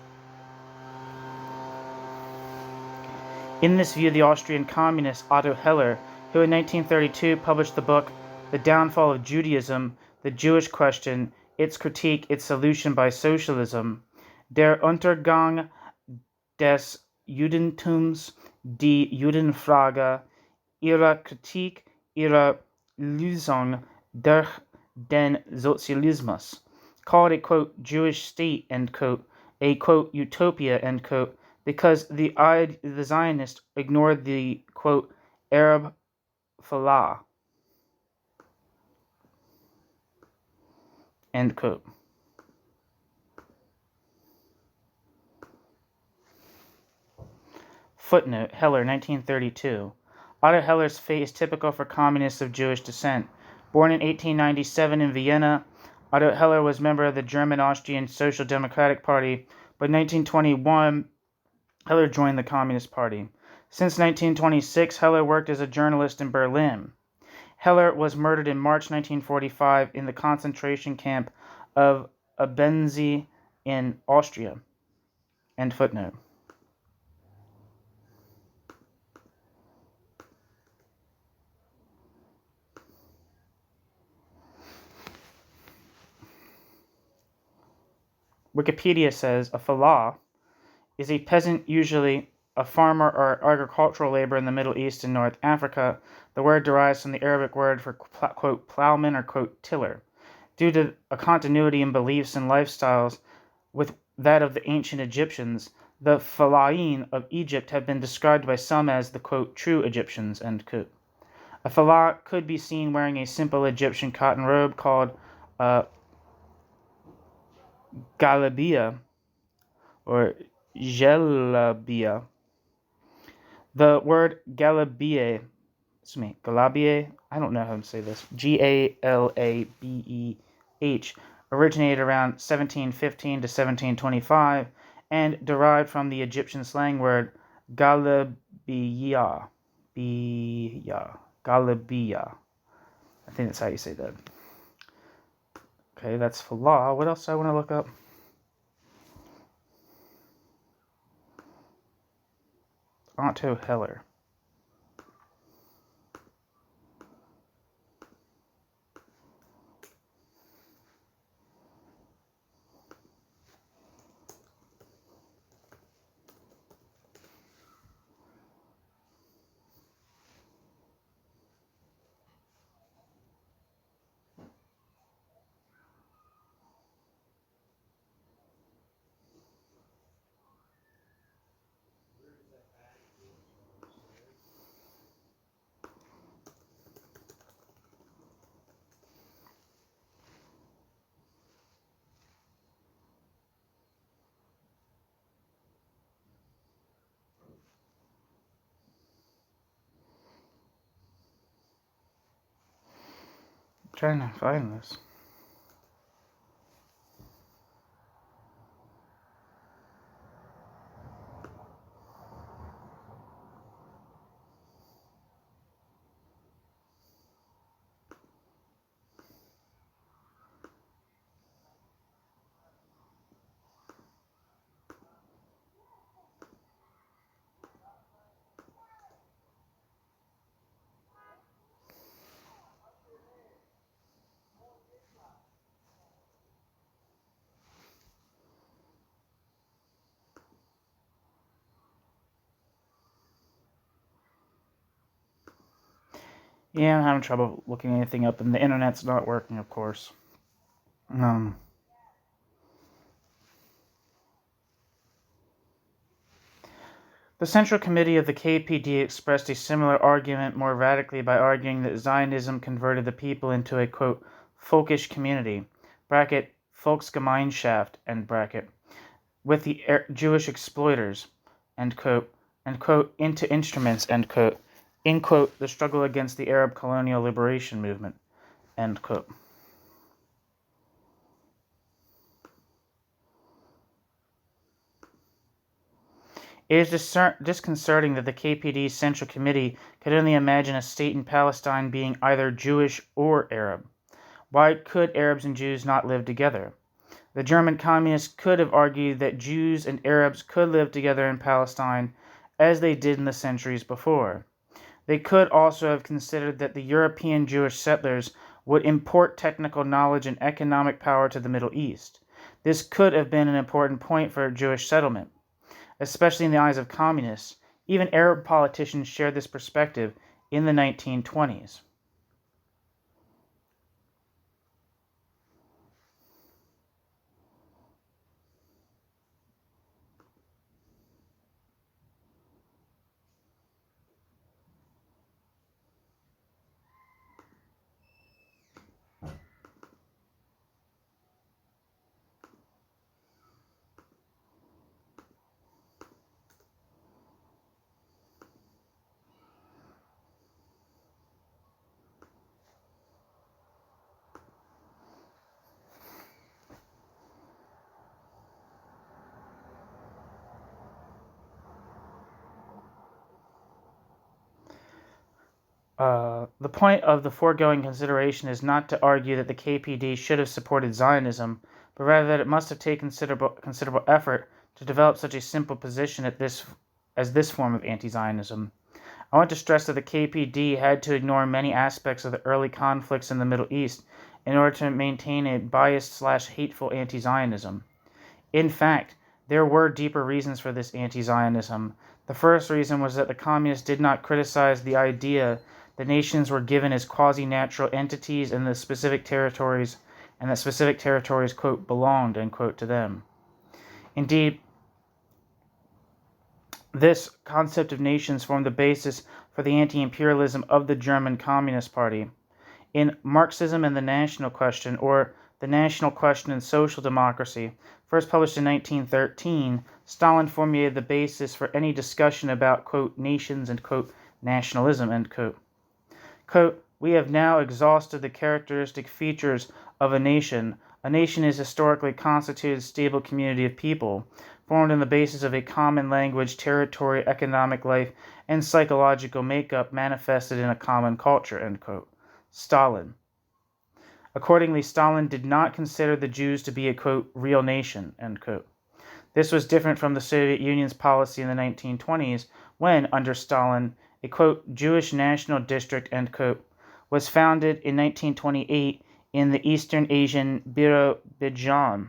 In this view, the Austrian communist Otto Heller, who in 1932 published the book The Downfall of Judaism, The Jewish Question, Its Critique, Its Solution by Socialism, Der Untergang des Judentums, Die Judenfrage, Ihre Kritik, Ihre Lösung durch den Sozialismus, called a, quote, Jewish state, end quote, a, quote, utopia, end quote, because the Zionists ignored the, quote, Arab falah, end quote. Footnote, Heller, 1932. Otto Heller's fate is typical for communists of Jewish descent. Born in 1897 in Vienna, Otto Heller was member of the German-Austrian Social Democratic Party, but in 1921, Heller joined the Communist Party. Since 1926, Heller worked as a journalist in Berlin. Heller was murdered in March 1945 in the concentration camp of Abenzi in Austria. End footnote. Wikipedia says a falah is a peasant, usually a farmer or agricultural laborer in the Middle East and North Africa. The word derives from the Arabic word for, quote, plowman or, quote, tiller. Due to a continuity in beliefs and lifestyles with that of the ancient Egyptians, the Falahin of Egypt have been described by some as the, quote, true Egyptians, end quote. A falah could be seen wearing a simple Egyptian cotton robe called galabia or gelabia. The word galabie, I don't know how to say this, Galabeh, originated around 1715 to 1725 and derived from the Egyptian slang word galabiyah. Galabiyah. I think that's how you say that. Okay, that's falah. What else do I want to look up? Otto Heller. Trying to find this. Yeah, I'm having trouble looking anything up, and the internet's not working, of course. The Central Committee of the KPD expressed a similar argument more radically by arguing that Zionism converted the people into a, quote, folkish community, bracket, Volksgemeinschaft, end bracket, with the Jewish exploiters, end quote, into instruments, end quote, in quote, the struggle against the Arab colonial liberation movement, end quote. It is disconcerting that the KPD's Central Committee could only imagine a state in Palestine being either Jewish or Arab. Why could Arabs and Jews not live together? The German communists could have argued that Jews and Arabs could live together in Palestine as they did in the centuries before. They could also have considered that the European Jewish settlers would import technical knowledge and economic power to the Middle East. This could have been an important point for Jewish settlement, especially in the eyes of communists. Even Arab politicians shared this perspective in the 1920s. The point of the foregoing consideration is not to argue that the KPD should have supported Zionism, but rather that it must have taken considerable effort to develop such a simple position as this form of anti-Zionism. I want to stress that the KPD had to ignore many aspects of the early conflicts in the Middle East in order to maintain a biased/hateful anti-Zionism. In fact, there were deeper reasons for this anti-Zionism. The first reason was that the communists did not criticize the idea that nations were given as quasi-natural entities in the specific territories, and that specific territories, quote, belonged, end quote, to them. Indeed, this concept of nations formed the basis for the anti-imperialism of the German Communist Party. In Marxism and the National Question, or The National Question in Social Democracy, first published in 1913, Stalin formulated the basis for any discussion about, quote, nations and, quote, nationalism, end quote. Quote, we have now exhausted the characteristic features of a nation. A nation is a historically constituted stable community of people, formed on the basis of a common language, territory, economic life, and psychological makeup manifested in a common culture, end quote. Stalin. Accordingly, Stalin did not consider the Jews to be a, quote, real nation, end quote. This was different from the Soviet Union's policy in the 1920s when, under Stalin, a, quote, Jewish national district, end quote, was founded in 1928 in the Eastern Asian Birobidzhan.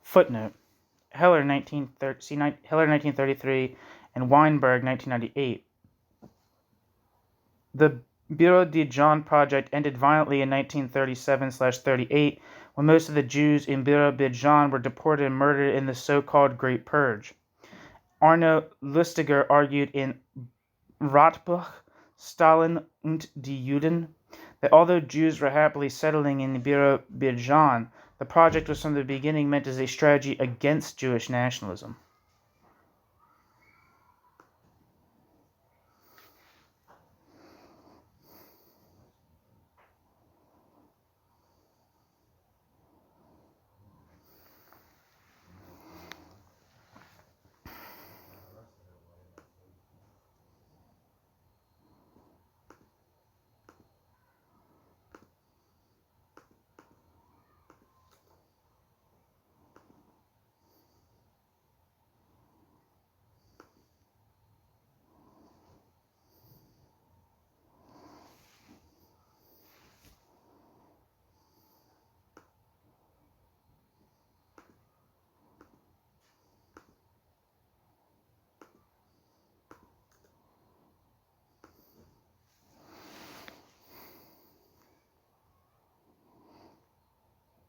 Footnote. Heller 1933 and Weinberg 1998. The Birobidzhan project ended violently in 1937/38 when most of the Jews in Birobidzhan were deported and murdered in the so-called Great Purge. Arno Lustiger argued in Ratbuch, Stalin und die Juden that although Jews were happily settling in Birobidzhan, the project was from the beginning meant as a strategy against Jewish nationalism.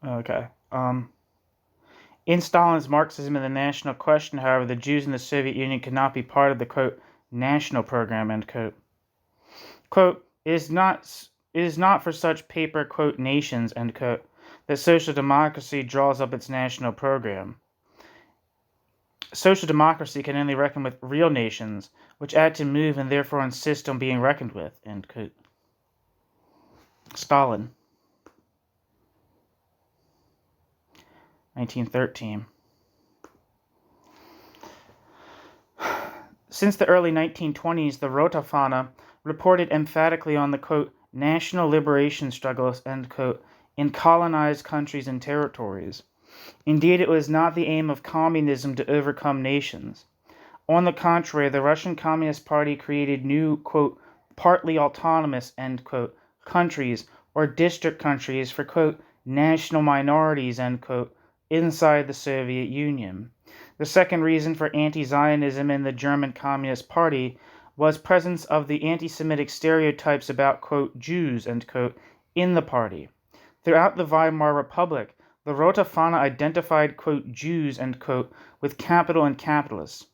Okay. In Stalin's Marxism and the National Question, however, the Jews in the Soviet Union could not be part of the, quote, national program, end quote. Quote, it is not for such paper, quote, nations, end quote, that social democracy draws up its national program. Social democracy can only reckon with real nations, which act and move and therefore insist on being reckoned with, end quote. Stalin, 1913. Since the early 1920s, the Rotafana reported emphatically on the, quote, national liberation struggles, end quote, in colonized countries and territories. Indeed, it was not the aim of communism to overcome nations. On the contrary, the Russian Communist Party created new, quote, partly autonomous, end quote, countries or district countries for, quote, national minorities, end quote, inside the Soviet Union. The second reason for anti-Zionism in the German Communist Party was presence of the anti-Semitic stereotypes about, quote, Jews, end quote, in the party. Throughout the Weimar Republic, the Rote Fahne identified, quote, Jews, end quote, with capital and capitalists.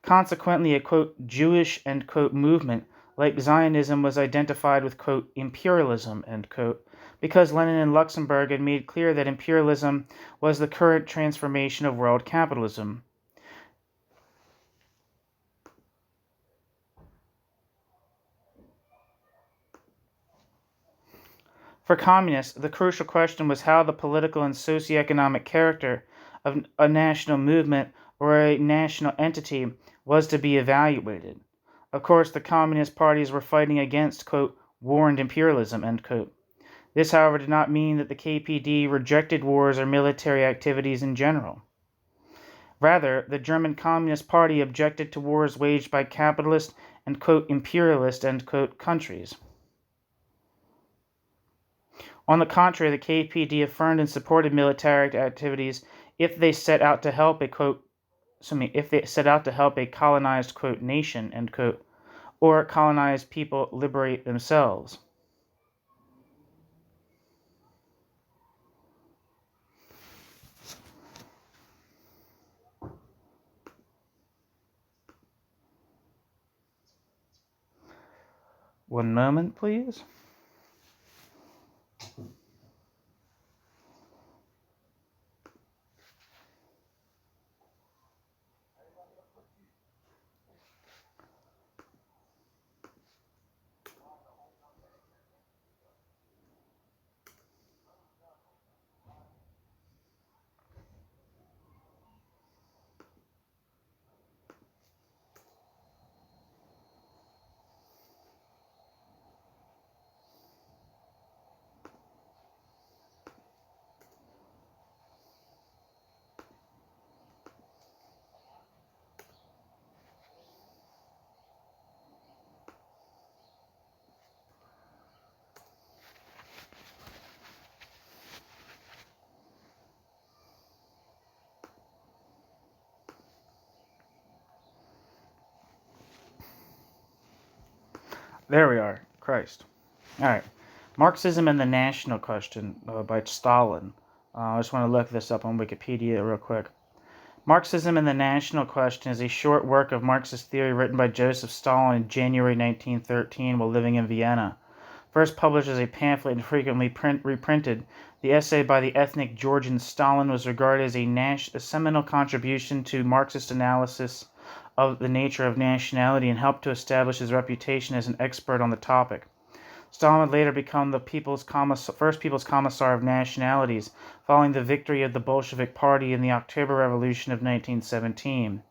Consequently, a, quote, Jewish, end quote, movement like Zionism was identified with, quote, imperialism, end quote, because Lenin and Luxemburg had made clear that imperialism was the current transformation of world capitalism. For communists, the crucial question was how the political and socioeconomic character of a national movement or a national entity was to be evaluated. Of course, the communist parties were fighting against, quote, war and imperialism, end quote. This, however, did not mean that the KPD rejected wars or military activities in general. Rather, the German Communist Party objected to wars waged by capitalist and, quote, imperialist, end quote, countries. On the contrary, the KPD affirmed and supported military activities if they set out to help a, quote, if they set out to help a colonized, quote, nation, end quote, or colonized people liberate themselves. One moment, please. There we are. Christ. All right. Marxism and the National Question by Stalin. I just want to look this up on Wikipedia real quick. Marxism and the National Question is a short work of Marxist theory written by Joseph Stalin in January 1913 while living in Vienna. First published as a pamphlet and frequently reprinted, the essay by the ethnic Georgian Stalin was regarded as a seminal contribution to Marxist analysis of the nature of nationality and helped to establish his reputation as an expert on the topic. Stalin would later become the first People's Commissar of Nationalities, following the victory of the Bolshevik Party in the October Revolution of 1917.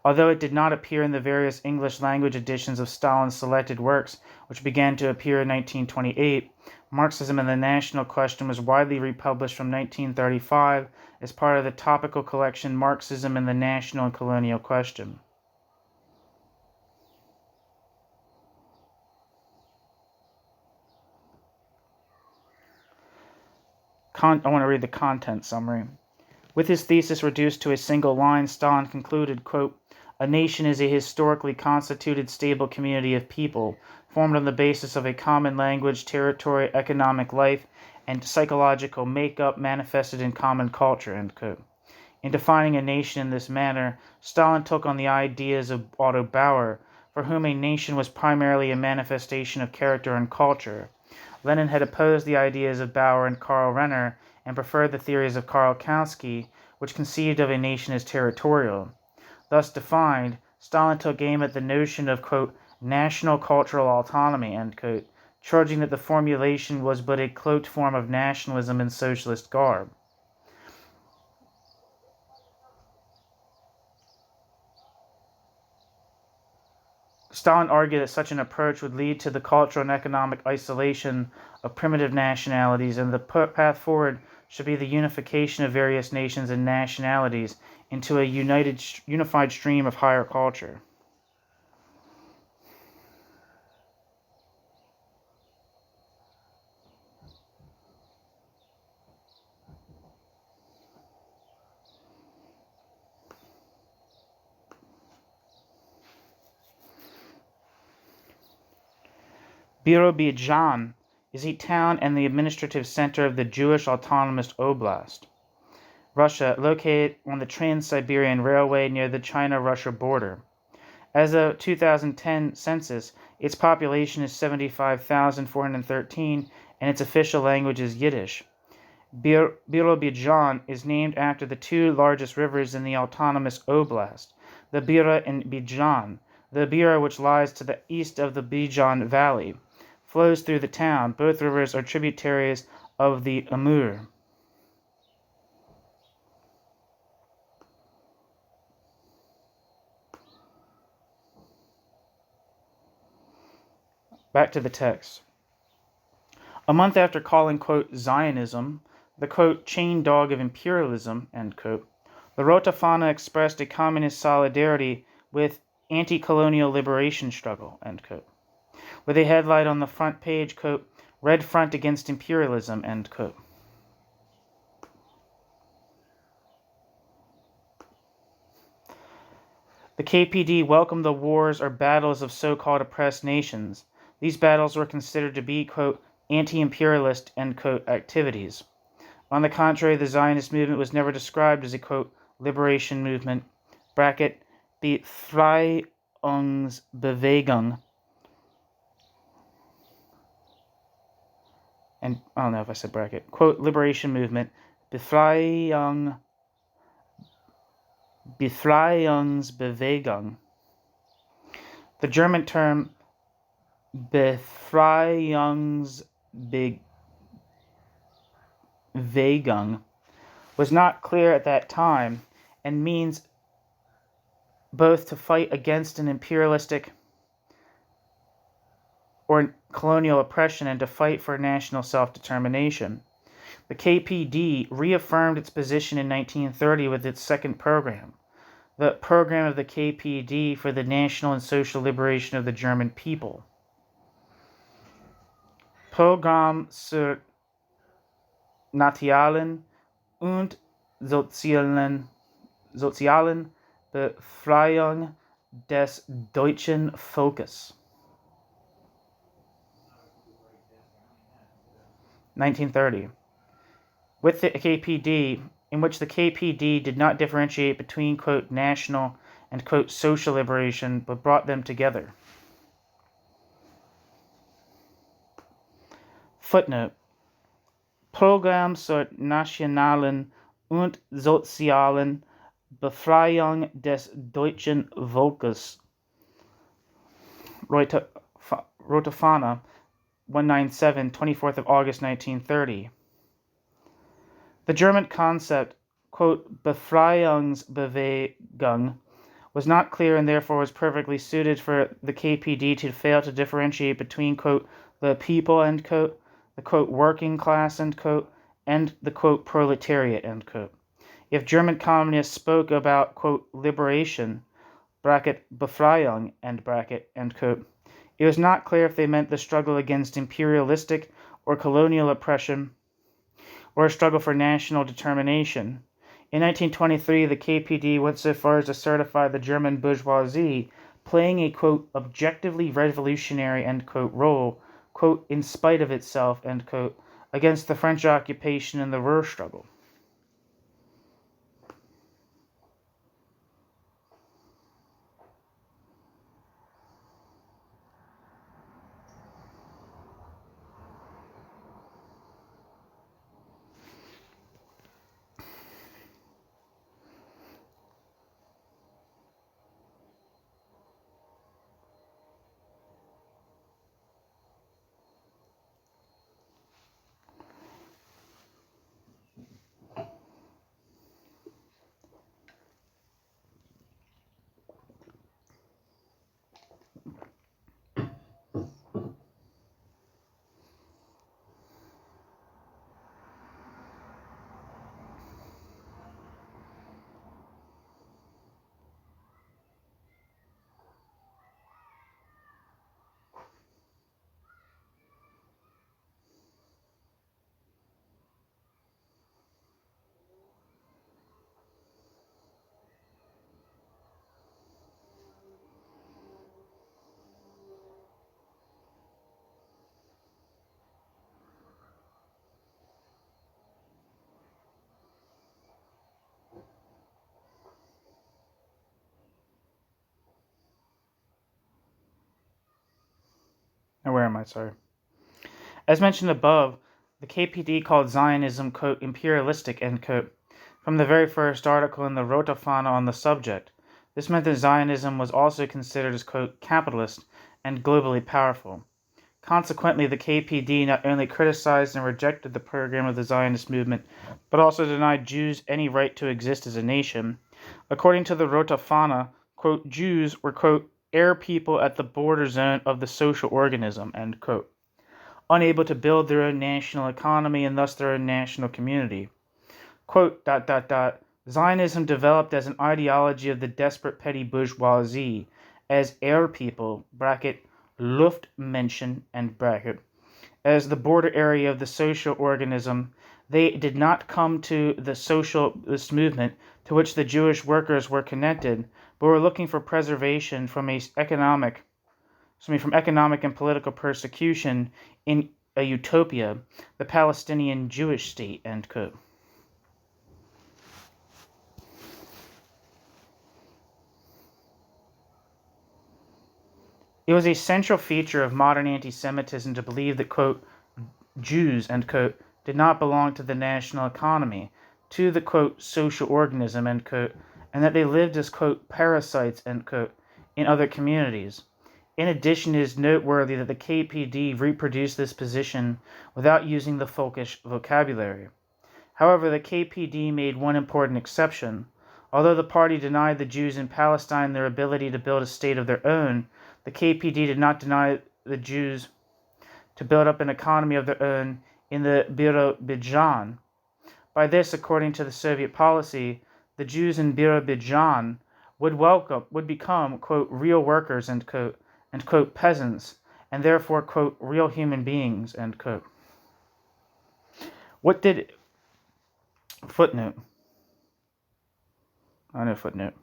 Although it did not appear in the various English-language editions of Stalin's selected works, which began to appear in 1928, Marxism and the National Question was widely republished from 1935 as part of the topical collection Marxism and the National and Colonial Question. I want to read the content summary. With his thesis reduced to a single line, Stalin concluded, quote, a nation is a historically constituted stable community of people, formed on the basis of a common language, territory, economic life, and psychological makeup manifested in common culture, end quote. In defining a nation in this manner, Stalin took on the ideas of Otto Bauer, for whom a nation was primarily a manifestation of character and culture. Lenin had opposed the ideas of Bauer and Karl Renner and preferred the theories of Karl Kautsky, which conceived of a nation as territorial. Thus defined, Stalin took aim at the notion of, quote, national cultural autonomy, end quote, charging that the formulation was but a cloaked form of nationalism in socialist garb. Stalin argued that such an approach would lead to the cultural and economic isolation of primitive nationalities, and the path forward should be the unification of various nations and nationalities into a unified stream of higher culture. Birobidzhan is a town and the administrative center of the Jewish Autonomous Oblast, Russia, located on the Trans-Siberian Railway near the China-Russia border. As of 2010 census, its population is 75,413 and its official language is Yiddish. Birobidzhan is named after the two largest rivers in the autonomous oblast, the Bira and Bidzhan. The Bira, which lies to the east of the Bidzhan Valley, flows through the town. Both rivers are tributaries of the Amur. Back to the text. A month after calling, quote, Zionism the, quote, chain dog of imperialism, end quote, the Rote Fahne expressed a communist solidarity with anti-colonial liberation struggle, end quote, with a headline on the front page, quote, Red Front Against Imperialism, end quote. The KPD welcomed the wars or battles of so-called oppressed nations. These battles were considered to be, quote, anti-imperialist, end quote, activities. On the contrary, the Zionist movement was never described as a, quote, liberation movement, bracket, Befreiungsbewegung, and I don't know if I said bracket, quote, liberation movement, Befreiungsbewegung. The German term Befreiungsbewegung was not clear at that time and means both to fight against an imperialistic or colonial oppression and to fight for national self-determination. The KPD reaffirmed its position in 1930 with its second program, the Program of the KPD for the National and Social Liberation of the German People. Programm zur nationalen und sozialen Befreiung des deutschen Volkes. 1930. With the KPD, in which the KPD did not differentiate between, quote, national and, quote, social liberation, but brought them together. Footnote. Programm zur nationalen und sozialen Befreiung des deutschen Volkes. Rote Fahne, 197, 24th of August, 1930. The German concept, quote, Befreiungsbewegung, was not clear and therefore was perfectly suited for the KPD to fail to differentiate between, quote, the people, end quote, the, quote, working class, end quote, and the, quote, proletariat, end quote. If German communists spoke about, quote, liberation, bracket, Befreiung, end bracket, end quote, it was not clear if they meant the struggle against imperialistic or colonial oppression or a struggle for national determination. In 1923, the KPD went so far as to certify the German bourgeoisie playing a, quote, objectively revolutionary, end quote, role, quote, in spite of itself, end quote, against the French occupation in the Ruhr struggle. Or where am I? Sorry. As mentioned above, the KPD called Zionism, quote, imperialistic, end quote, from the very first article in the Rote Fahne on the subject. This meant that Zionism was also considered as, quote, capitalist and globally powerful. Consequently, the KPD not only criticized and rejected the program of the Zionist movement, but also denied Jews any right to exist as a nation. According to the Rote Fahne, quote, Jews were, quote, air people at the border zone of the social organism, end quote, unable to build their own national economy and thus their own national community. Quote, Zionism developed as an ideology of the desperate petty bourgeoisie, as air people, bracket, Luftmenschen, end bracket, as the border area of the social organism. They did not come to the socialist movement to which the Jewish workers were connected, but were looking for preservation from economic and political persecution in a utopia, the Palestinian Jewish state, end quote. It was a central feature of modern anti-Semitism to believe that, quote, Jews, end quote, did not belong to the national economy, to the, quote, social organism, end quote, and that they lived as, quote, parasites, end quote, in other communities. In addition, it is noteworthy that the KPD reproduced this position without using the folkish vocabulary. However, the KPD made one important exception. Although the party denied the Jews in Palestine their ability to build a state of their own, the KPD did not deny the Jews to build up an economy of their own in the Birobidzhan. By this, according to the Soviet policy, the Jews in Birobidzhan would become, quote, real workers, end quote, and, quote, peasants, and therefore, quote, real human beings, end quote. What did... Footnote. I know footnote.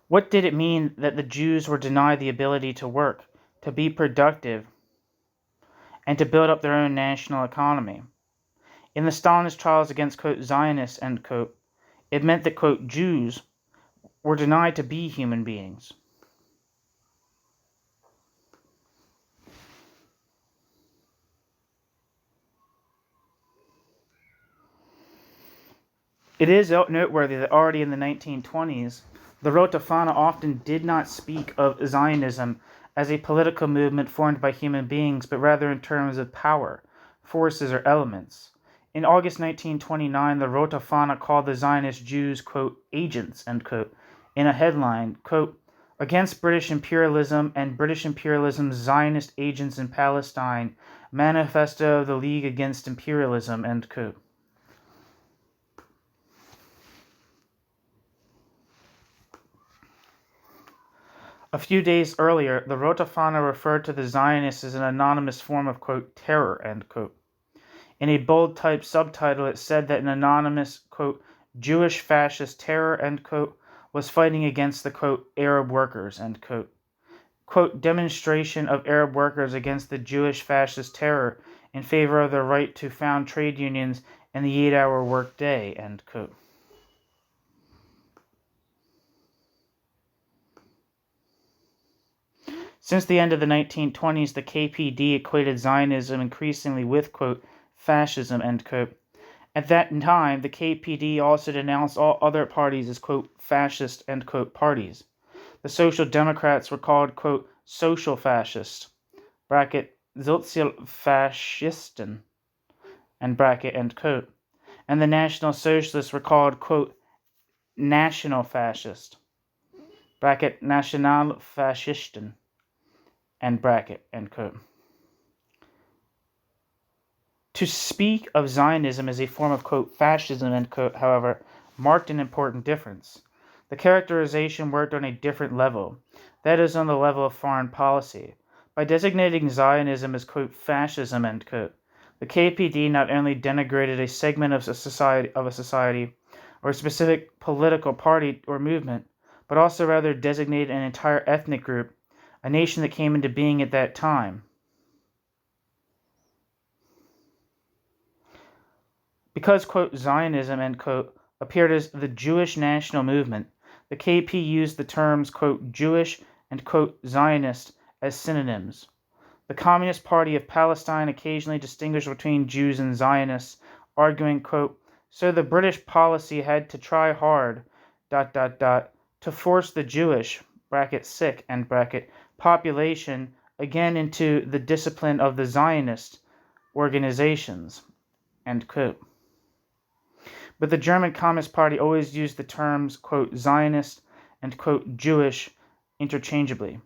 What did it mean that the Jews were denied the ability to work, to be productive, and to build up their own national economy? In the Stalinist trials against, quote, Zionists, end quote, it meant that, quote, Jews were denied to be human beings. It is noteworthy that already in the 1920s, the Rote Fahne often did not speak of Zionism as a political movement formed by human beings, but rather in terms of power, forces, or elements. In August 1929, the Rote Fahne called the Zionist Jews, quote, agents, end quote, in a headline, quote, against British imperialism and British imperialism's Zionist agents in Palestine, Manifesto of the League Against Imperialism, end quote. A few days earlier, the Rote Fahne referred to the Zionists as an anonymous form of, quote, terror, end quote. In a bold type subtitle, it said that an anonymous, quote, Jewish-Fascist terror, end quote, was fighting against the, quote, Arab workers, end quote. Quote, demonstration of Arab workers against the Jewish-Fascist terror in favor of the right to found trade unions and the 8-hour workday, end quote. Since the end of the 1920s, the KPD equated Zionism increasingly with, quote, fascism, end quote. At that time, the KPD also denounced all other parties as, quote, fascist, end quote, parties. The Social Democrats were called, quote, social fascist, bracket, Sozialfaschisten, and bracket, end quote. And the National Socialists were called, quote, national fascist, bracket, Nationalfaschisten, end bracket, end quote. To speak of Zionism as a form of, quote, fascism, end quote, however, marked an important difference. The characterization worked on a different level, that is, on the level of foreign policy. By designating Zionism as, quote, fascism, end quote, the KPD not only denigrated a segment of a society or a specific political party or movement, but also rather designated an entire ethnic group, a nation that came into being at that time. Because, quote, Zionism, end quote, appeared as the Jewish national movement, the KP used the terms, quote, Jewish and, quote, Zionist as synonyms. The Communist Party of Palestine occasionally distinguished between Jews and Zionists, arguing, quote, so the British policy had to try hard, to force the Jewish, bracket, sick, end bracket, population again into the discipline of the Zionist organizations, end quote. But the German Communist Party always used the terms, quote, Zionist and, quote, Jewish interchangeably.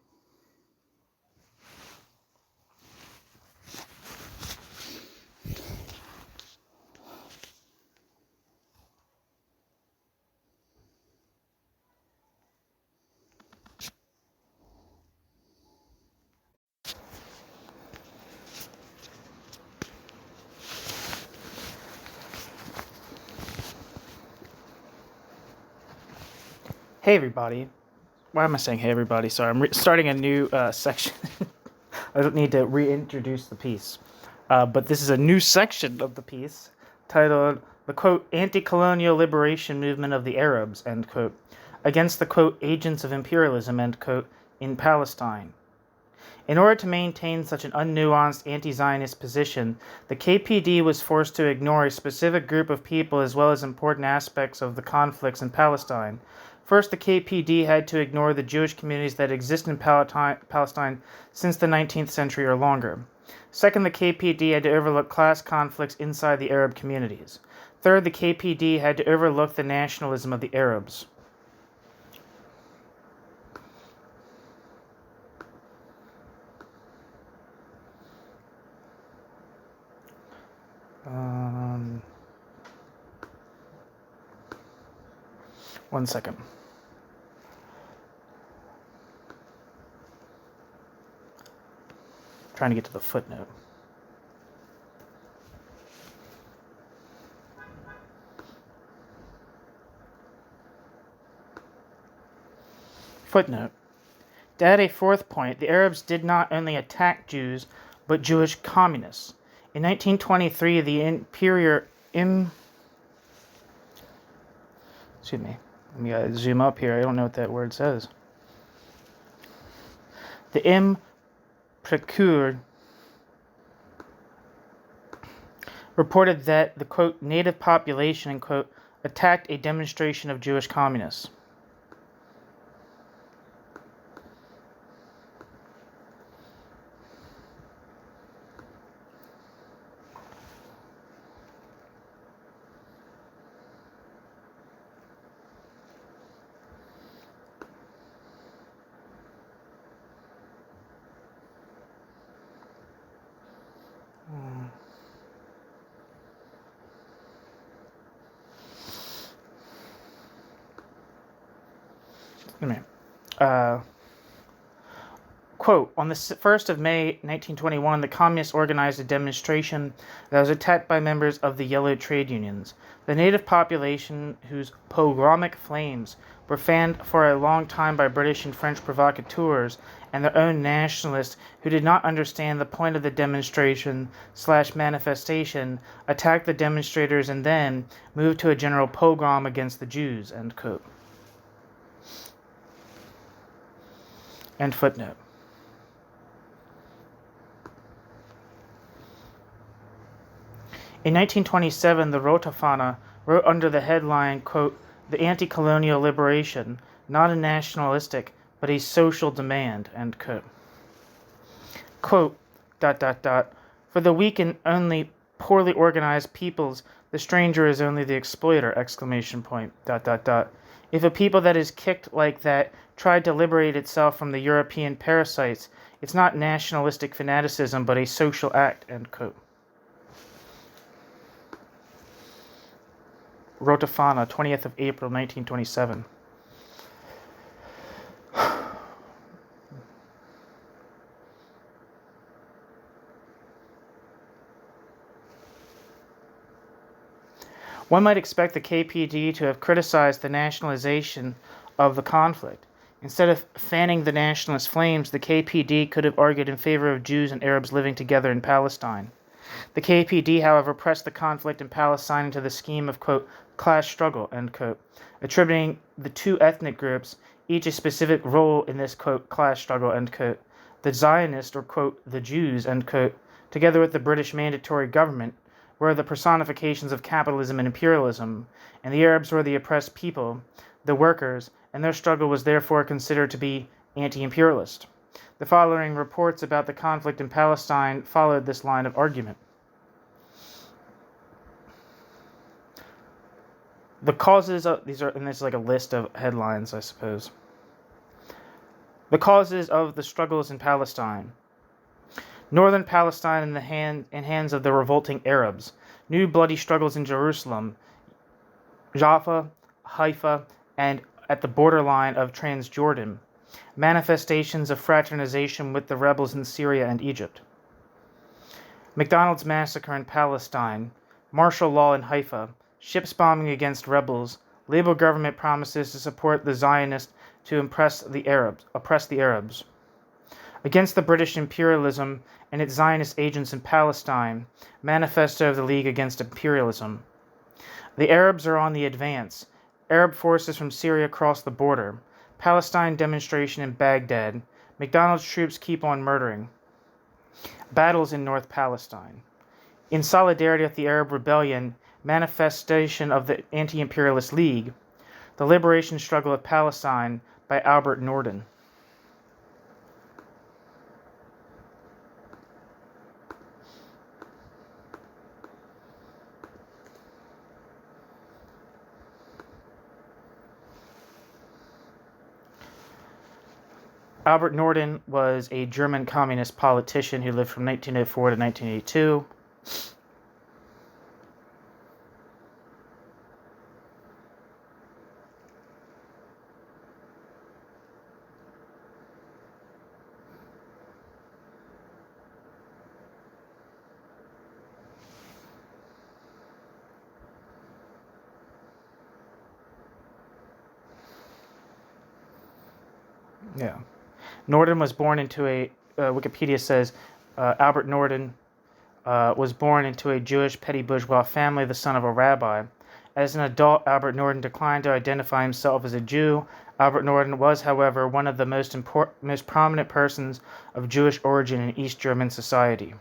Hey everybody. Why am I saying hey everybody? Sorry, I'm starting a new section. I don't need to reintroduce the piece. But this is a new section of the piece titled the, quote, anti-colonial liberation movement of the Arabs, end quote, against the, quote, agents of imperialism, end quote, in Palestine. In order to maintain such an unnuanced anti-Zionist position, the KPD was forced to ignore a specific group of people as well as important aspects of the conflicts in Palestine. First, the KPD had to ignore the Jewish communities that exist in Palestine since the 19th century or longer. Second, the KPD had to overlook class conflicts inside the Arab communities. Third, the KPD had to overlook the nationalism of the Arabs. One second. Trying to get to the footnote. Footnote. To add a fourth point, the Arabs did not only attack Jews, but Jewish communists. In 1923, the excuse me, let me zoom up here. I don't know what that word says. The Procure reported that the, quote, native population, end quote, attacked a demonstration of Jewish communists. Quote, on the 1st of May 1921, the communists organized a demonstration that was attacked by members of the Yellow Trade Unions. The native population, whose pogromic flames were fanned for a long time by British and French provocateurs and their own nationalists who did not understand the point of the demonstration/manifestation, attacked the demonstrators and then moved to a general pogrom against the Jews. End quote. End footnote. In 1927, the Rotafana wrote under the headline, quote, "The anti-colonial liberation, not a nationalistic, but a social demand," end quote. Quote, ... "For the weak and only poorly organized peoples, the stranger is only the exploiter, exclamation point, ... If a people that is kicked like that tried to liberate itself from the European parasites, it's not nationalistic fanaticism, but a social act," end quote. Rotafana, 20th of April, 1927. One might expect the KPD to have criticized the nationalization of the conflict. Instead of fanning the nationalist flames, the KPD could have argued in favor of Jews and Arabs living together in Palestine. The KPD, however, pressed the conflict in Palestine into the scheme of, quote, class struggle, end quote, attributing the two ethnic groups each a specific role in this, quote, class struggle, end quote. The Zionists, or, quote, the Jews, end quote, together with the British mandatory government, were the personifications of capitalism and imperialism, and the Arabs were the oppressed people, the workers, and their struggle was therefore considered to be anti-imperialist. The following reports about the conflict in Palestine followed this line of argument. The causes of these are, and this is like a list of headlines, I suppose. The causes of the struggles in Palestine. Northern Palestine in the hands of the revolting Arabs. New bloody struggles in Jerusalem, Jaffa, Haifa, and at the borderline of Transjordan. Manifestations of fraternization with the rebels in Syria and Egypt. McDonald's massacre in Palestine. Martial law in Haifa. Ships bombing against rebels. Labour government promises to support the Zionists to oppress the Arabs. Against the British imperialism and its Zionist agents in Palestine. Manifesto of the League Against Imperialism. The Arabs are on the advance. Arab forces from Syria cross the border. Palestine demonstration in Baghdad. McDonald's troops keep on murdering. Battles in North Palestine. In solidarity with the Arab rebellion, manifestation of the Anti-Imperialist League. The Liberation Struggle of Palestine by Albert Norden. Albert Norden was a German communist politician who lived from 1904 to 1982. Yeah. Norden was born into Wikipedia says, Albert Norden was born into a Jewish petty bourgeois family, the son of a rabbi. As an adult, Albert Norden declined to identify himself as a Jew. Albert Norden was, however, one of the most prominent persons of Jewish origin in East German society.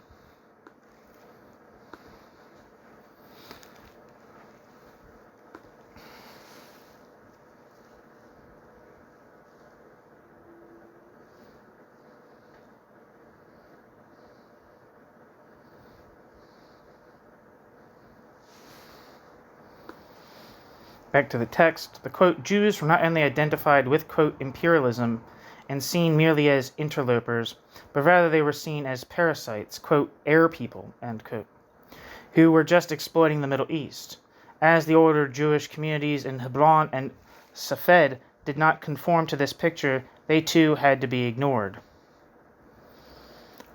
Back to the text, the, quote, Jews were not only identified with, quote, imperialism and seen merely as interlopers, but rather they were seen as parasites, quote, air people, end quote, who were just exploiting the Middle East. As the older Jewish communities in Hebron and Safed did not conform to this picture, they too had to be ignored.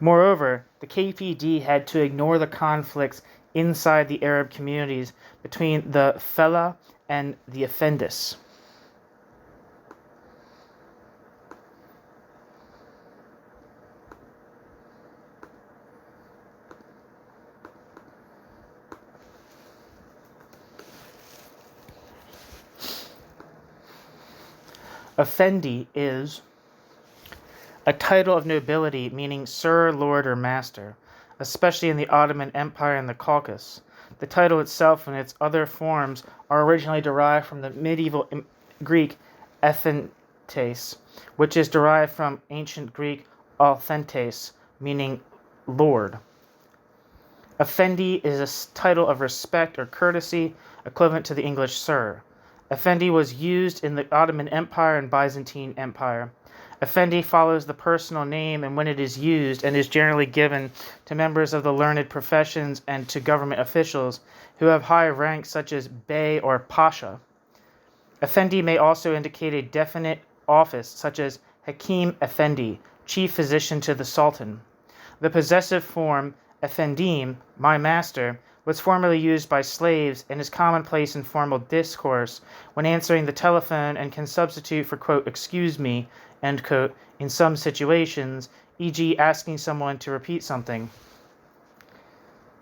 Moreover, the KPD had to ignore the conflicts inside the Arab communities between the Fellah and the Effendis. Effendi is a title of nobility meaning sir, lord, or master, especially in the Ottoman Empire and the Caucasus. The title itself and its other forms are originally derived from the medieval Greek Ephantes, which is derived from ancient Greek authentes, meaning lord. Effendi is a title of respect or courtesy, equivalent to the English sir. Effendi was used in the Ottoman Empire and Byzantine Empire. Effendi follows the personal name and when it is used and is generally given to members of the learned professions and to government officials who have high ranks such as bey or pasha. Effendi may also indicate a definite office such as Hakim Effendi, chief physician to the Sultan. The possessive form Effendim, my master, was formerly used by slaves and is commonplace in formal discourse when answering the telephone and can substitute for, quote, excuse me, end quote, in some situations, e.g. asking someone to repeat something.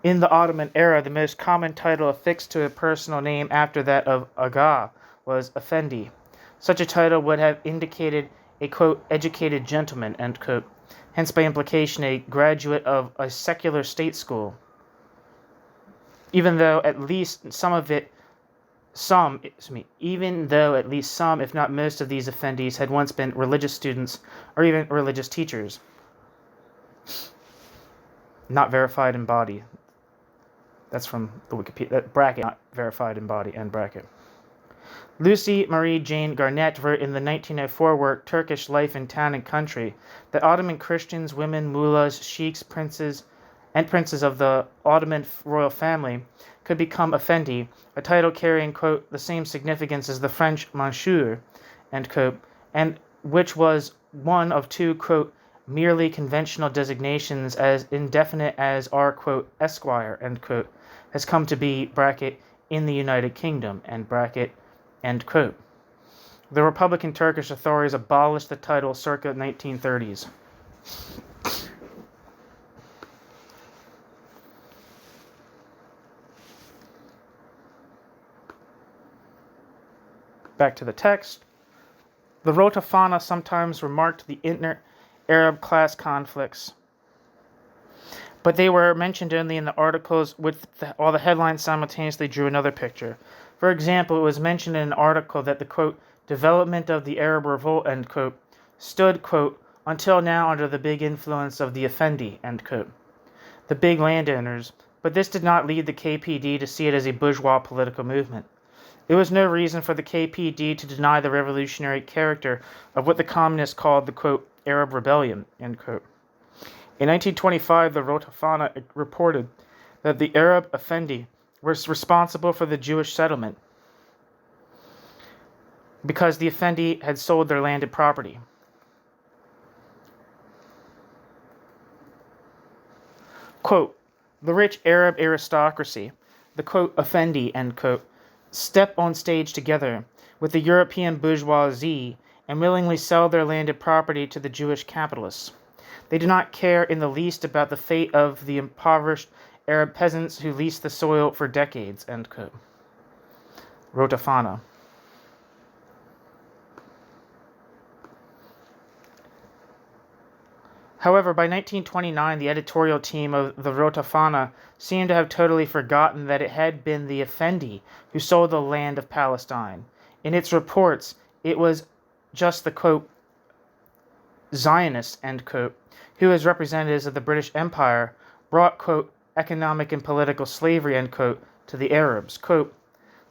In the Ottoman era, the most common title affixed to a personal name after that of Aga was Effendi. Such a title would have indicated a, quote, educated gentleman, end quote, hence by implication a graduate of a secular state school. Even though at least some, if not most of these effendis had once been religious students or even religious teachers. Not verified in body. That's from the Wikipedia, that bracket, not verified in body, end bracket. Lucy Marie Jane Garnett wrote in the 1904 work Turkish Life in Town and Country that Ottoman Christians, women, mullahs, sheiks, princes of the Ottoman royal family could become effendi, a title carrying, quote, the same significance as the French monsieur, end quote, and which was one of two, quote, merely conventional designations as indefinite as our, quote, esquire, end quote, has come to be, bracket, in the United Kingdom, end bracket, end quote. The Republican Turkish authorities abolished the title circa 1930s. Back to the text. The Rotafana sometimes remarked the inter-Arab class conflicts, but they were mentioned only in the articles with all the headlines simultaneously drew another picture. For example, it was mentioned in an article that the, quote, development of the Arab revolt, end quote, stood, quote, until now under the big influence of the Effendi, end quote, the big landowners, but this did not lead the KPD to see it as a bourgeois political movement. There was no reason for the KPD to deny the revolutionary character of what the communists called the, quote, Arab Rebellion, end quote. In 1925, the Rotafana reported that the Arab Effendi was responsible for the Jewish settlement because the Effendi had sold their landed property. Quote, the rich Arab aristocracy, the, quote, Effendi, end quote, step on stage together with the European bourgeoisie and willingly sell their landed property to the Jewish capitalists. They do not care in the least about the fate of the impoverished Arab peasants who leased the soil for decades, end quote. Rotafana. However, by 1929, the editorial team of the Rotafana seemed to have totally forgotten that it had been the Effendi who sold the land of Palestine. In its reports, it was just the, quote, Zionists, end quote, who as representatives of the British Empire brought, quote, economic and political slavery, end quote, to the Arabs. Quote,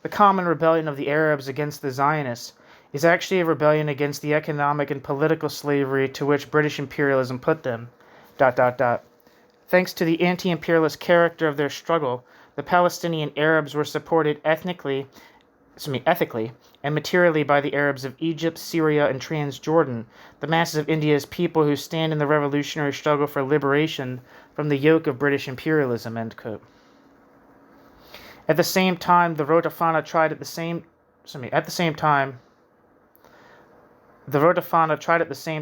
the common rebellion of the Arabs against the Zionists is actually a rebellion against the economic and political slavery to which British imperialism put them. ... Thanks to the anti-imperialist character of their struggle, the Palestinian Arabs were supported ethnically ethically and materially by the Arabs of Egypt, Syria, and Transjordan, the masses of India's people who stand in the revolutionary struggle for liberation from the yoke of British imperialism, end quote. At the same time, the Rotafana tried at the same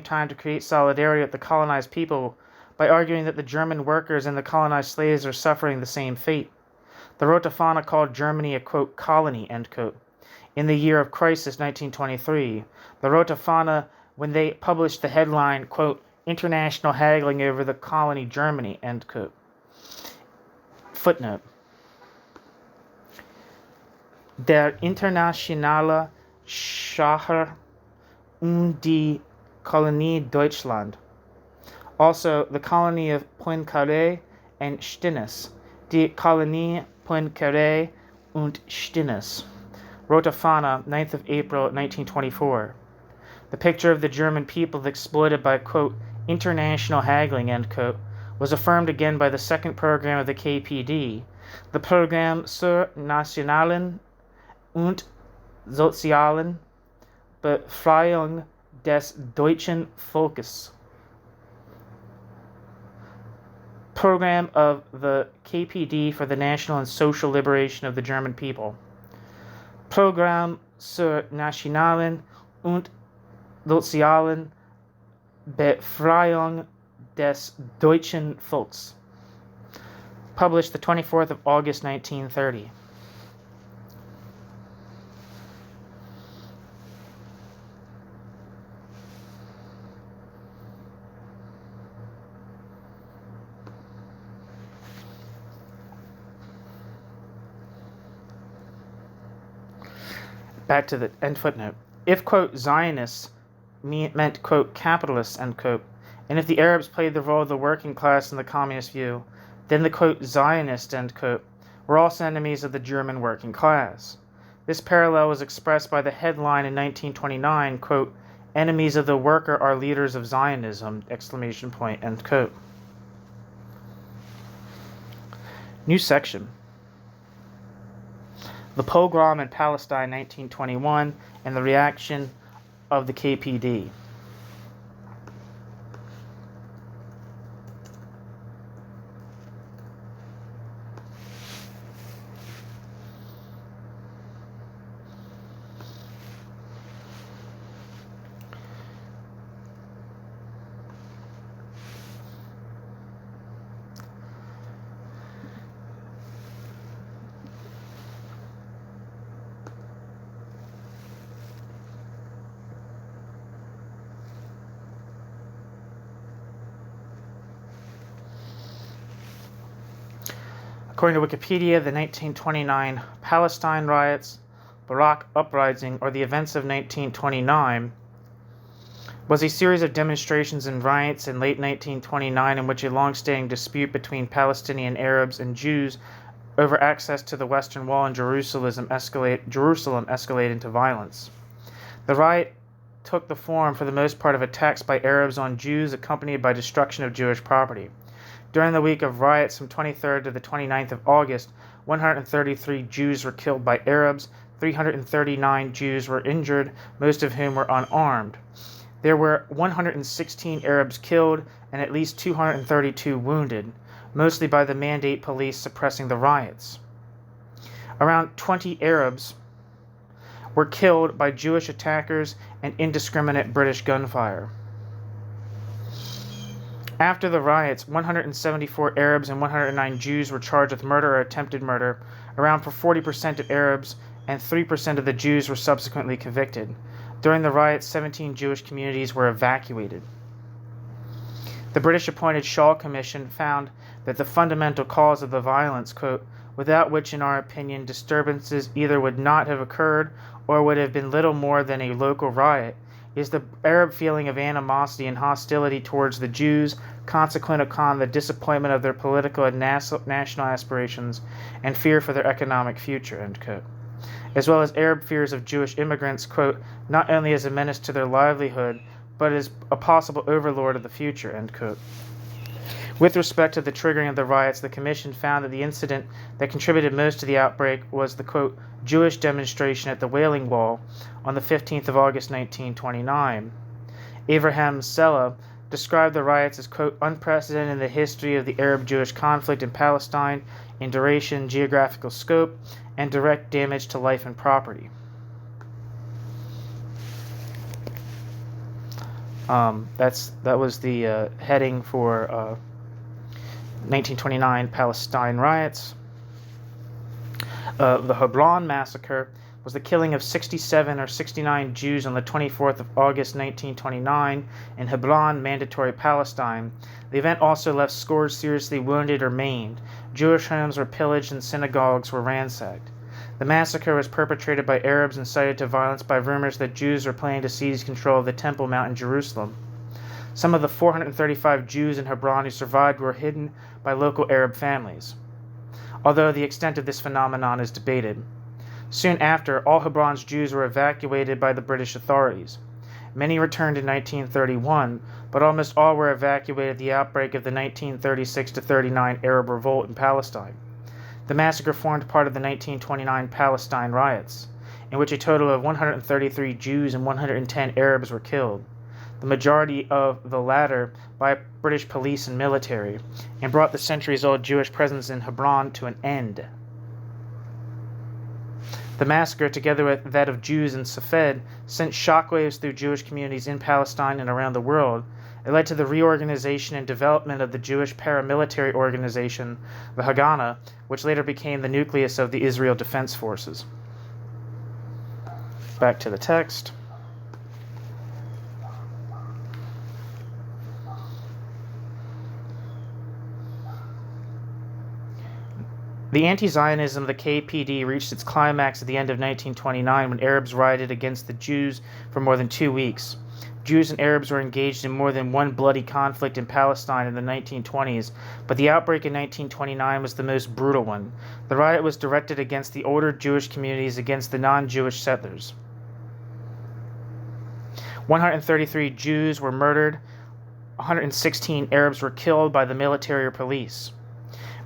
time to create solidarity with the colonized people by arguing that the German workers and the colonized slaves are suffering the same fate. The Rotafana called Germany a, quote, colony, end quote. In the year of crisis, 1923, the Rotafana, when they published the headline, quote, international haggling over the colony Germany, end quote. Footnote. Der internationale Schachar die Kolonie Deutschland. Also, the colony of Poincaré and Stinnes. Die Kolonie Poincaré und Stinnes. Rotafana, 9th of April, 1924. The picture of the German people exploited by, quote, international haggling, end quote, was affirmed again by the second program of the KPD, the Programm zur nationalen und sozialen Befreiung des deutschen Volkes. Program of the KPD for the national and social liberation of the German people. Programm zur nationalen und sozialen Befreiung des deutschen Volks. Published the 24th of August, 1930. Back to the end footnote. If, quote, Zionists meant, quote, capitalists, end quote, and if the Arabs played the role of the working class in the communist view, then the, quote, Zionists, end quote, were also enemies of the German working class. This parallel was expressed by the headline in 1929, quote, enemies of the worker are leaders of Zionism, exclamation point, end quote. New section. The pogrom in Palestine, 1921, and the reaction of the KPD. According to Wikipedia, the 1929 Palestine riots, Barak uprising, or the events of 1929, was a series of demonstrations and riots in late 1929 in which a long-standing dispute between Palestinian Arabs and Jews over access to the Western Wall in Jerusalem escalated into violence. The riot took the form, for the most part, of attacks by Arabs on Jews accompanied by destruction of Jewish property. During the week of riots from 23rd to the 29th of August, 133 Jews were killed by Arabs, 339 Jews were injured, most of whom were unarmed. There were 116 Arabs killed and at least 232 wounded, mostly by the Mandate police suppressing the riots. Around 20 Arabs were killed by Jewish attackers and indiscriminate British gunfire. After the riots, 174 Arabs and 109 Jews were charged with murder or attempted murder. Around 40% of Arabs and 3% of the Jews were subsequently convicted. During the riots, 17 Jewish communities were evacuated. The British-appointed Shaw Commission found that the fundamental cause of the violence, quote, without which, in our opinion, disturbances either would not have occurred or would have been little more than a local riot, is the Arab feeling of animosity and hostility towards the Jews, consequent upon the disappointment of their political and national aspirations and fear for their economic future, end quote, as well as Arab fears of Jewish immigrants, quote, not only as a menace to their livelihood, but as a possible overlord of the future, end quote. With respect to the triggering of the riots, the Commission found that the incident that contributed most to the outbreak was the, quote, Jewish demonstration at the Wailing Wall on the 15th of August 1929. Abraham Sella described the riots as, quote, unprecedented in the history of the Arab-Jewish conflict in Palestine in duration, geographical scope, and direct damage to life and property. That was the heading for 1929 Palestine riots. The Hebron massacre was the killing of 67 or 69 Jews on the 24th of August 1929 in Hebron, Mandatory Palestine. The event also left scores seriously wounded or maimed. Jewish homes were pillaged and synagogues were ransacked. The massacre was perpetrated by Arabs incited to violence by rumors that Jews were planning to seize control of the Temple Mount in Jerusalem. Some of the 435 Jews in Hebron who survived were hidden by local Arab families, although the extent of this phenomenon is debated. Soon after, all Hebron's Jews were evacuated by the British authorities. Many returned in 1931, but almost all were evacuated at the outbreak of the 1936-39 Arab Revolt in Palestine. The massacre formed part of the 1929 Palestine riots, in which a total of 133 Jews and 110 Arabs were killed, the majority of the latter by British police and military, and brought the centuries-old Jewish presence in Hebron to an end. The massacre, together with that of Jews in Safed, sent shockwaves through Jewish communities in Palestine and around the world. It led to the reorganization and development of the Jewish paramilitary organization, the Haganah, which later became the nucleus of the Israel Defense Forces. Back to the text. The anti-Zionism of the KPD reached its climax at the end of 1929 when Arabs rioted against the Jews for more than 2 weeks. Jews and Arabs were engaged in more than one bloody conflict in Palestine in the 1920s, but the outbreak in 1929 was the most brutal one. The riot was directed against the older Jewish communities against the non-Jewish settlers. 133 Jews were murdered, 116 Arabs were killed by the military or police.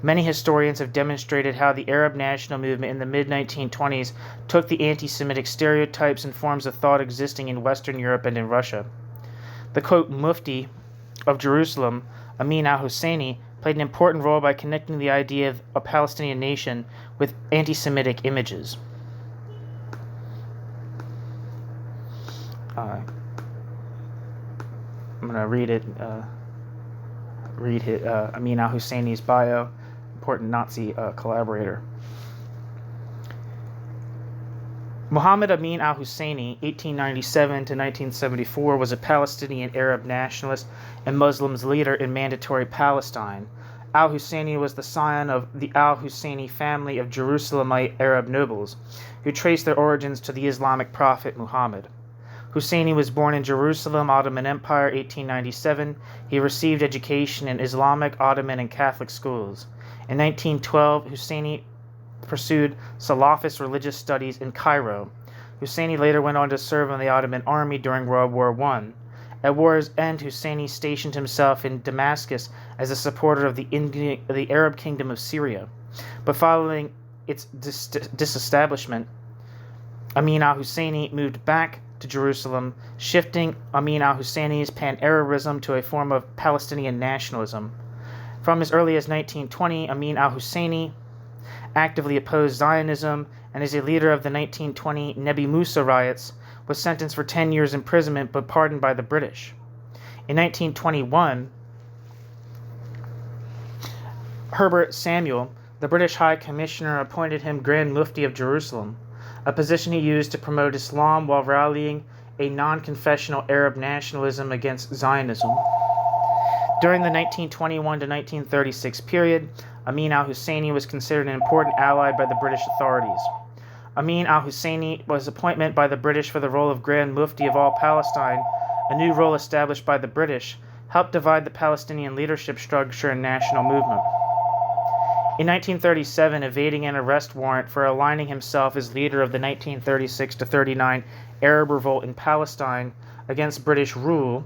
Many historians have demonstrated how the Arab national movement in the mid-1920s took the anti-Semitic stereotypes and forms of thought existing in Western Europe and in Russia. The, quote, Mufti of Jerusalem, Amin al-Husseini, played an important role by connecting the idea of a Palestinian nation with anti-Semitic images. I'm going to read Amin al-Husseini's bio, important Nazi collaborator. Muhammad Amin al-Husseini, 1897 to 1974, was a Palestinian Arab nationalist and Muslims leader in Mandatory Palestine. Al-Husseini was the scion of the al-Husseini family of Jerusalemite Arab nobles, who traced their origins to the Islamic prophet Muhammad. Husseini was born in Jerusalem, Ottoman Empire, 1897. He received education in Islamic, Ottoman, and Catholic schools. In 1912, Husseini pursued Salafist religious studies in Cairo. Husseini later went on to serve in the Ottoman army during World War I. At war's end, Husseini stationed himself in Damascus as a supporter of the Arab Kingdom of Syria. But following its disestablishment, Amin al-Husseini moved back to Jerusalem, shifting Amin al-Husseini's pan-Arabism to a form of Palestinian nationalism. From as early as 1920, Amin al-Husseini actively opposed Zionism and as a leader of the 1920 Nebi Musa riots was sentenced for 10 years imprisonment but pardoned by the British. In 1921, Herbert Samuel, the British High Commissioner, appointed him Grand Mufti of Jerusalem, a position he used to promote Islam while rallying a non-confessional Arab nationalism against Zionism. During the 1921 to 1936 period, Amin al-Husseini was considered an important ally by the British authorities. Amin al-Husseini's appointment by the British for the role of Grand Mufti of all Palestine, a new role established by the British, helped divide the Palestinian leadership structure and national movement. In 1937, evading an arrest warrant for aligning himself as leader of the 1936-39 Arab Revolt in Palestine against British rule,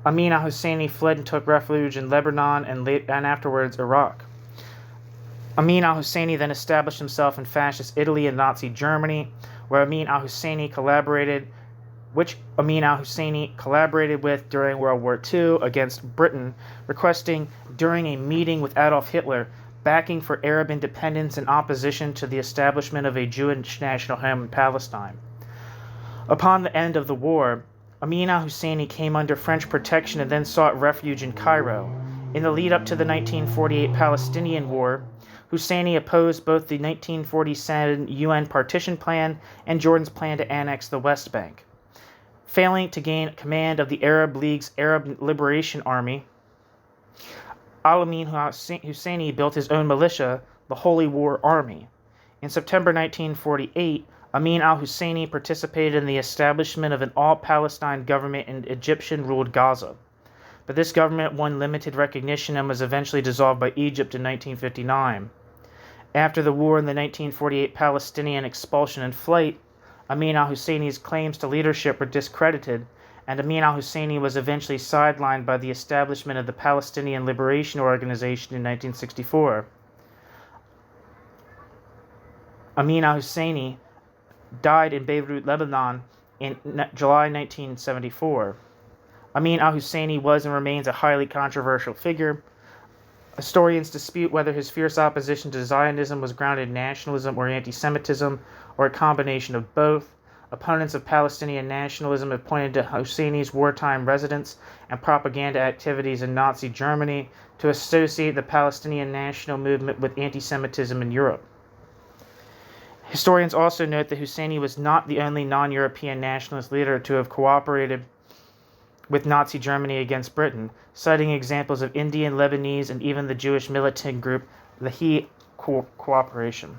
Amin al-Husseini fled and took refuge in Lebanon and afterwards Iraq. Amin al-Husseini then established himself in fascist Italy and Nazi Germany, where Amin al-Husseini collaborated with during World War II against Britain, requesting during a meeting with Adolf Hitler backing for Arab independence in opposition to the establishment of a Jewish national home in Palestine. Upon the end of the war, Amin al-Husseini came under French protection and then sought refuge in Cairo. In the lead-up to the 1948 Palestinian War, Husseini opposed both the 1947 UN partition plan and Jordan's plan to annex the West Bank. Failing to gain command of the Arab League's Arab Liberation Army, Amin Husseini built his own militia, the Holy War Army. In September 1948, Amin al-Husseini participated in the establishment of an all-Palestine government in Egyptian-ruled Gaza. But this government won limited recognition and was eventually dissolved by Egypt in 1959. After the war and the 1948 Palestinian expulsion and flight, Amin al-Husseini's claims to leadership were discredited, and Amin al-Husseini was eventually sidelined by the establishment of the Palestinian Liberation Organization in 1964. Amin al-Husseini died in Beirut, Lebanon in July 1974. Amin al-Husseini was and remains a highly controversial figure. Historians dispute whether his fierce opposition to Zionism was grounded in nationalism or anti-Semitism, or a combination of both. Opponents of Palestinian nationalism have pointed to Husseini's wartime residence and propaganda activities in Nazi Germany to associate the Palestinian national movement with anti-Semitism in Europe. Historians also note that Husseini was not the only non-European nationalist leader to have cooperated with Nazi Germany against Britain, citing examples of Indian, Lebanese, and even the Jewish militant group Lehi Cooperation.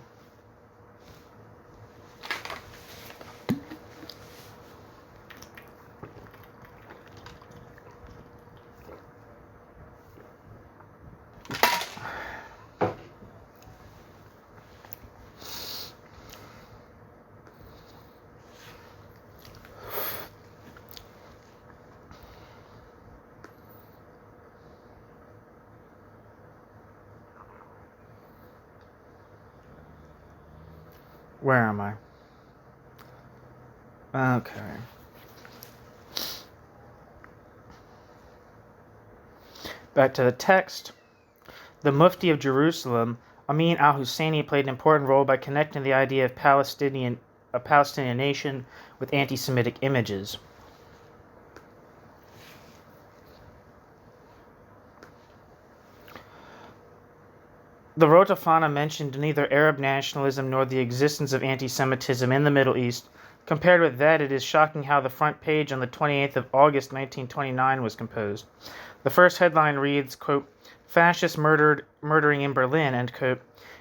Where am I? Okay. Back to the text. The Mufti of Jerusalem, Amin al-Husseini, played an important role by connecting the idea of a Palestinian nation with anti-Semitic images. The Rotafana mentioned neither Arab nationalism nor the existence of anti-Semitism in the Middle East. Compared with that, it is shocking how the front page on the 28th of August 1929 was composed. The first headline reads, quote, "Fascists murdering in Berlin," end quote.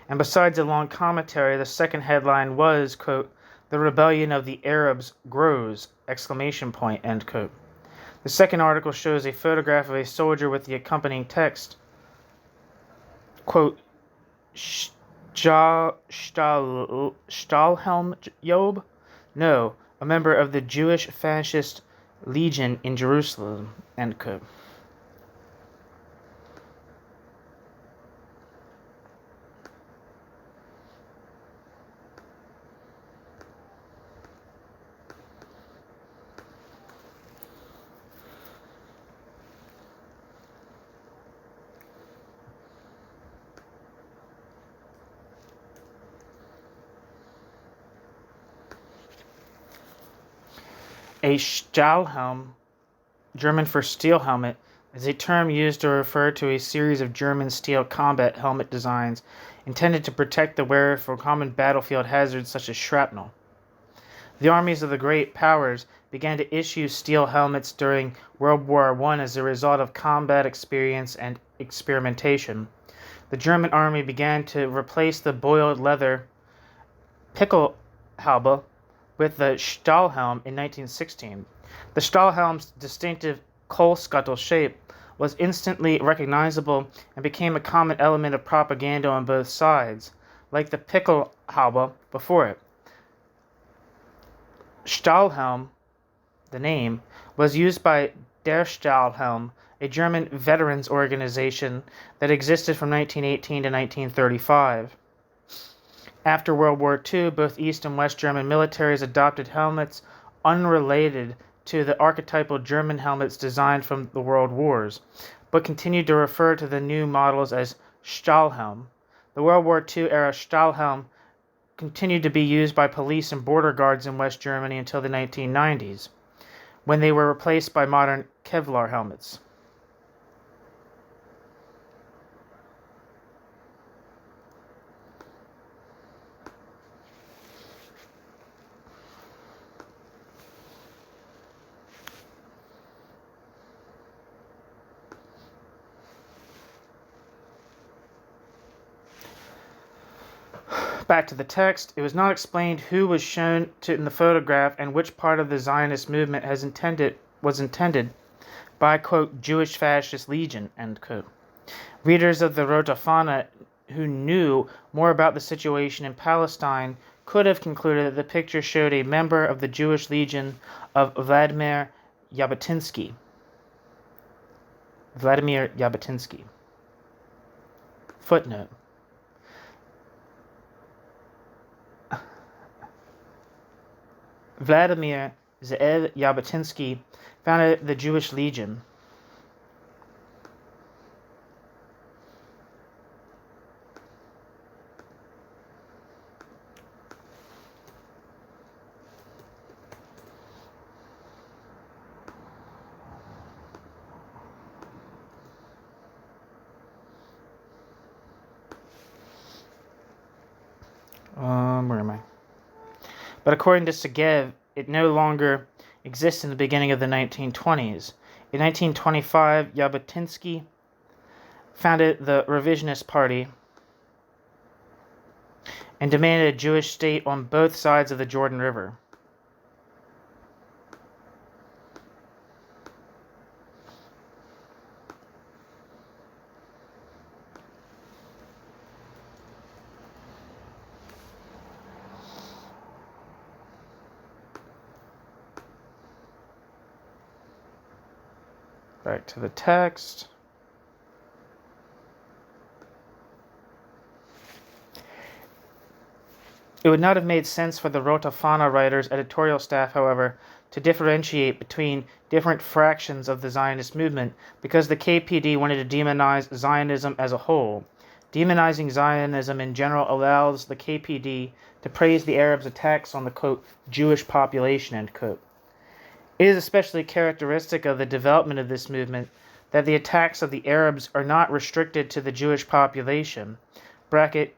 And besides a long commentary, the second headline was, quote, "The rebellion of the Arabs grows," exclamation point, end quote. The second article shows a photograph of a soldier with the accompanying text, quote, Stahlhelm Job? No, a member of the Jewish-Fascist Legion in Jerusalem, end quote. A Stahlhelm, German for steel helmet, is a term used to refer to a series of German steel combat helmet designs intended to protect the wearer from common battlefield hazards such as shrapnel. The armies of the great powers began to issue steel helmets during World War I as a result of combat experience and experimentation. The German army began to replace the boiled leather Pickelhaube with the Stahlhelm in 1916. The Stahlhelm's distinctive coal scuttle shape was instantly recognizable and became a common element of propaganda on both sides, like the Pickelhaube before it. Stahlhelm, the name, was used by Der Stahlhelm, a German veterans organization that existed from 1918 to 1935. After World War II, both East and West German militaries adopted helmets unrelated to the archetypal German helmets designed from the World Wars, but continued to refer to the new models as Stahlhelm. The World War II era Stahlhelm continued to be used by police and border guards in West Germany until the 1990s, when they were replaced by modern Kevlar helmets. Back to the text, it was not explained who was shown in the photograph and which part of the Zionist movement was intended by, quote, Jewish-Fascist Legion, end quote. Readers of the Rote Fahne who knew more about the situation in Palestine could have concluded that the picture showed a member of the Jewish Legion of Vladimir Jabotinsky. Footnote. Vladimir Ze'ev Jabotinsky founded the Jewish Legion. Where am I? But according to Segev, it no longer exists in the beginning of the 1920s. In 1925, Jabotinsky founded the Revisionist Party and demanded a Jewish state on both sides of the Jordan River. Back to the text. It would not have made sense for the Rote Fahne writer's editorial staff, however, to differentiate between different fractions of the Zionist movement because the KPD wanted to demonize Zionism as a whole. Demonizing Zionism in general allows the KPD to praise the Arabs' attacks on the, quote, Jewish population, end quote. It is especially characteristic of the development of this movement that the attacks of the Arabs are not restricted to the Jewish population, bracket,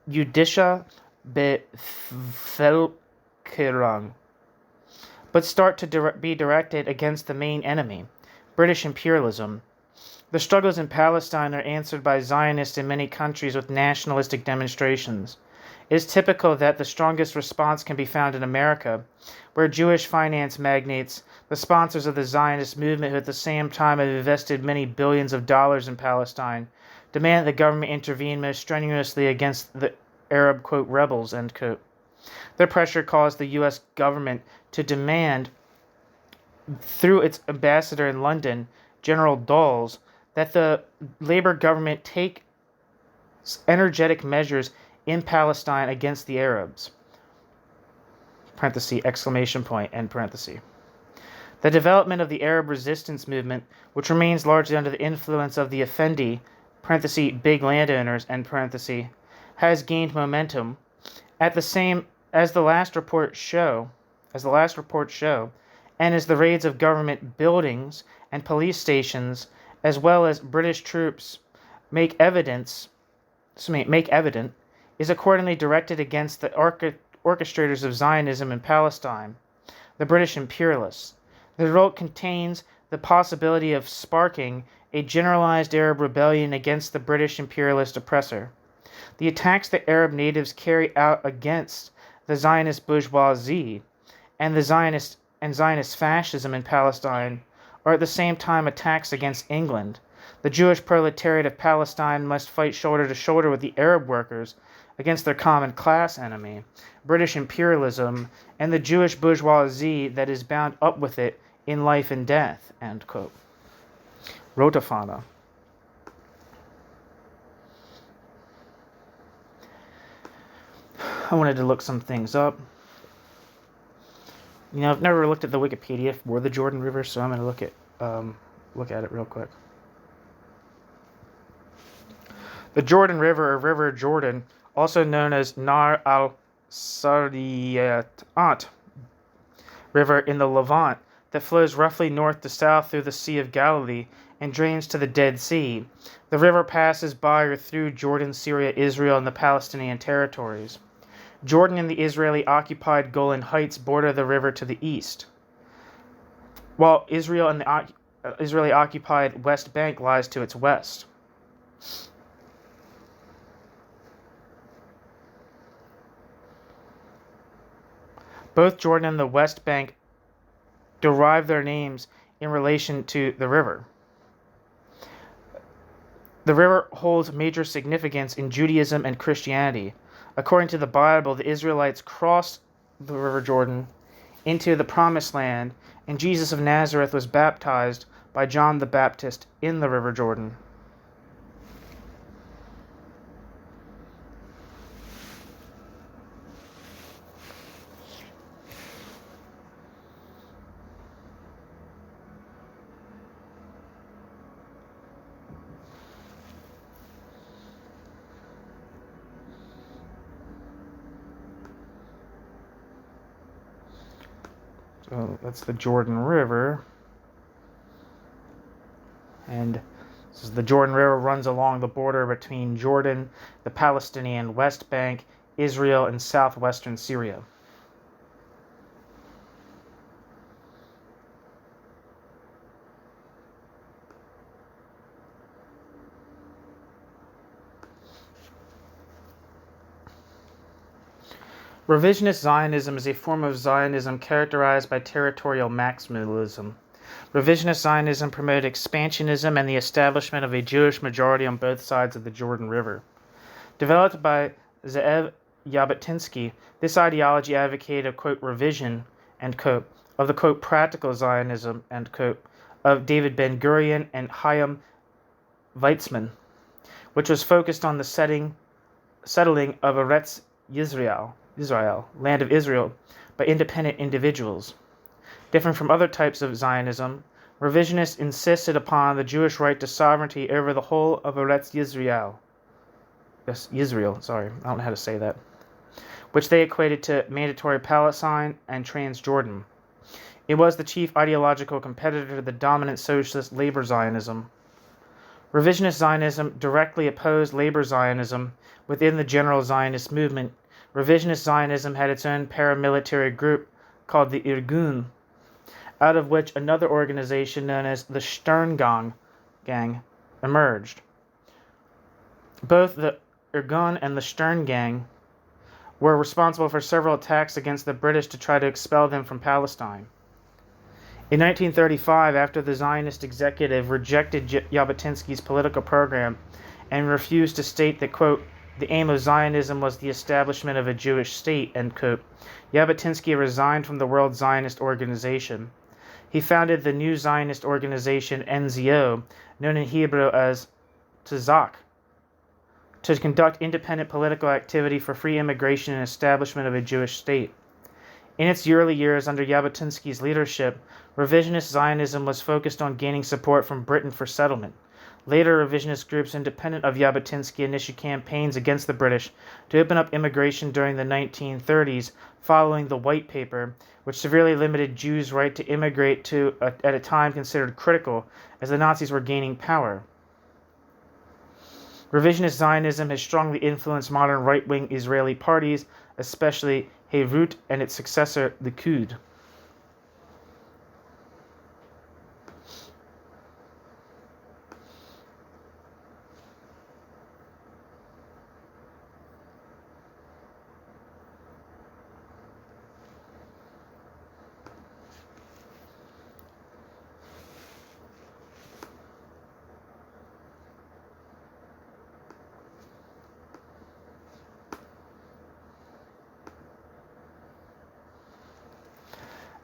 Judische Bevölkerung, but start to be directed against the main enemy, British imperialism. The struggles in Palestine are answered by Zionists in many countries with nationalistic demonstrations. It is typical that the strongest response can be found in America, where Jewish finance magnates, the sponsors of the Zionist movement who at the same time have invested many billions of dollars in Palestine, demand that the government intervene most strenuously against the Arab, quote, rebels, end quote. Their pressure caused the U.S. government to demand, through its ambassador in London, General Dawes, that the Labour government take energetic measures in Palestine against the Arabs. Parenthesis, exclamation point, end parenthesis. The development of the Arab resistance movement, which remains largely under the influence of the Effendi, parenthesis, big landowners, end parenthesis, has gained momentum at the same as the last report show, and as the raids of government buildings and police stations, as well as British troops make evident, is accordingly directed against the orchestrators of Zionism in Palestine, the British imperialists. The result contains the possibility of sparking a generalized Arab rebellion against the British imperialist oppressor. The attacks that Arab natives carry out against the Zionist bourgeoisie and Zionist fascism in Palestine are at the same time attacks against England. The Jewish proletariat of Palestine must fight shoulder to shoulder with the Arab workers against their common class enemy, British imperialism, and the Jewish bourgeoisie that is bound up with it in life and death, end quote. Rotafana. I wanted to look some things up. You know, I've never looked at the Wikipedia for the Jordan River, so I'm going to look at it real quick. The Jordan River, or River Jordan, also known as Nar al-Sariyat River in the Levant, that flows roughly north to south through the Sea of Galilee and drains to the Dead Sea. The river passes by or through Jordan, Syria, Israel, and the Palestinian territories. Jordan and the Israeli-occupied Golan Heights border the river to the east, while Israel and the Israeli-occupied West Bank lies to its west. Both Jordan and the West Bank derive their names in relation to the river. The river holds major significance in Judaism and Christianity. According to the Bible, the Israelites crossed the River Jordan into the Promised Land, and Jesus of Nazareth was baptized by John the Baptist in the River Jordan. So that's the Jordan River. And so the Jordan River runs along the border between Jordan, the Palestinian West Bank, Israel, and southwestern Syria. Revisionist Zionism is a form of Zionism characterized by territorial maximalism. Revisionist Zionism promoted expansionism and the establishment of a Jewish majority on both sides of the Jordan River. Developed by Ze'ev Jabotinsky, this ideology advocated a, quote, revision, end quote, of the, quote, practical Zionism, end quote, of David Ben-Gurion and Chaim Weizmann, which was focused on the settling of Eretz Yisrael, land of Israel, by independent individuals. Different from other types of Zionism, revisionists insisted upon the Jewish right to sovereignty over the whole of Eretz Yisrael. Yes, Israel, sorry, I don't know how to say that. Which they equated to mandatory Palestine and Transjordan. It was the chief ideological competitor to the dominant socialist labor Zionism. Revisionist Zionism directly opposed labor Zionism within the general Zionist movement. Revisionist Zionism had its own paramilitary group called the Irgun, out of which another organization known as the Stern Gang emerged. Both the Irgun and the Stern Gang were responsible for several attacks against the British to try to expel them from Palestine. In 1935, after the Zionist executive rejected Jabotinsky's political program and refused to state that, quote, the aim of Zionism was the establishment of a Jewish state, end quote, Jabotinsky resigned from the World Zionist Organization. He founded the new Zionist organization NZO, known in Hebrew as Tzach, to conduct independent political activity for free immigration and establishment of a Jewish state. In its early years under Jabotinsky's leadership, revisionist Zionism was focused on gaining support from Britain for settlement. Later, revisionist groups independent of Jabotinsky initiated campaigns against the British to open up immigration during the 1930s following the White Paper, which severely limited Jews' right to immigrate at a time considered critical as the Nazis were gaining power. Revisionist Zionism has strongly influenced modern right-wing Israeli parties, especially Herut and its successor, Likud.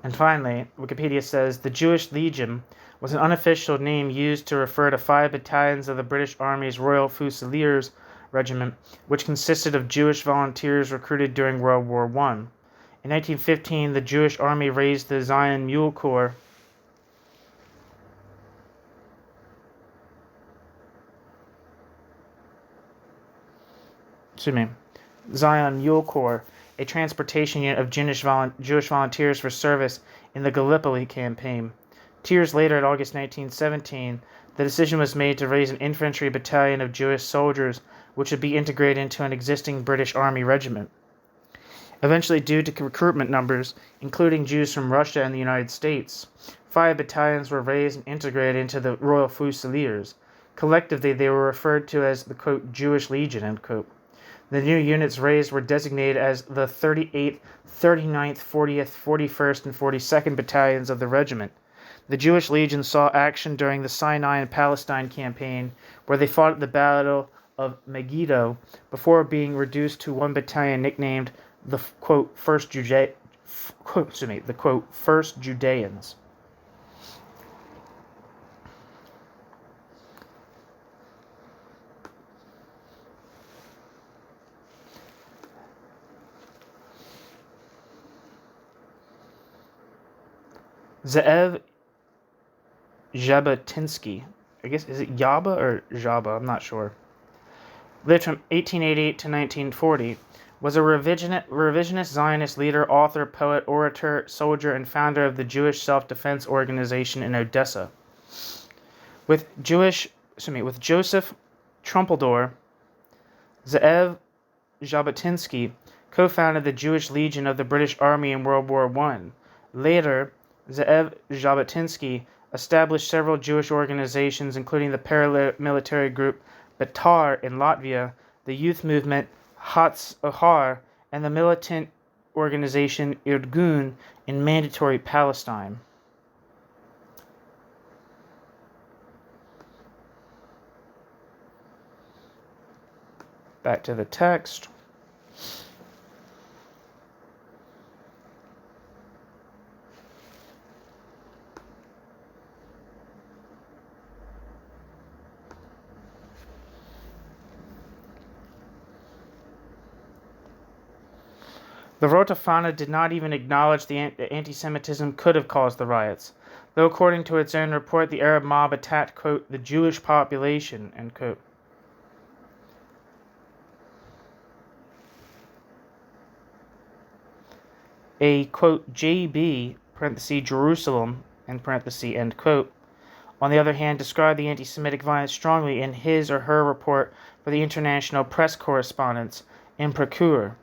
And finally, Wikipedia says the Jewish Legion was an unofficial name used to refer to 5 battalions of the British Army's Royal Fusiliers Regiment, which consisted of Jewish volunteers recruited during World War I. In 1915, the Jewish Army raised the Zion Mule Corps a transportation unit of Jewish volunteers for service in the Gallipoli campaign. 2 years later, in August 1917, the decision was made to raise an infantry battalion of Jewish soldiers, which would be integrated into an existing British Army regiment. Eventually, due to recruitment numbers, including Jews from Russia and the United States, 5 battalions were raised and integrated into the Royal Fusiliers. Collectively, they were referred to as the, quote, Jewish Legion, end quote. The new units raised were designated as the 38th, 39th, 40th, 41st, and 42nd Battalions of the regiment. The Jewish Legion saw action during the Sinai and Palestine campaign, where they fought at the Battle of Megiddo before being reduced to one battalion nicknamed the quote First Judeans. Ze'ev Jabotinsky, I guess, is it Yaba or Jaba? I'm not sure. Lived from 1888 to 1940, was a revisionist Zionist leader, author, poet, orator, soldier, and founder of the Jewish Self-Defense Organization in Odessa. With Joseph Trumpeldor, Ze'ev Jabotinsky co-founded the Jewish Legion of the British Army in World War I. Later, Ze'ev Jabotinsky established several Jewish organizations, including the paramilitary group Betar in Latvia, the youth movement Hatz-Ohar, and the militant organization Irgun in Mandatory Palestine. Back to the text. The Rota Fana did not even acknowledge that anti-Semitism could have caused the riots, though according to its own report, the Arab mob attacked, quote, the Jewish population, end quote. A, quote, JB, parenthesis, Jerusalem, end parenthesis, end quote, on the other hand, described the anti-Semitic violence strongly in his or her report for the International Press Correspondence in Procure.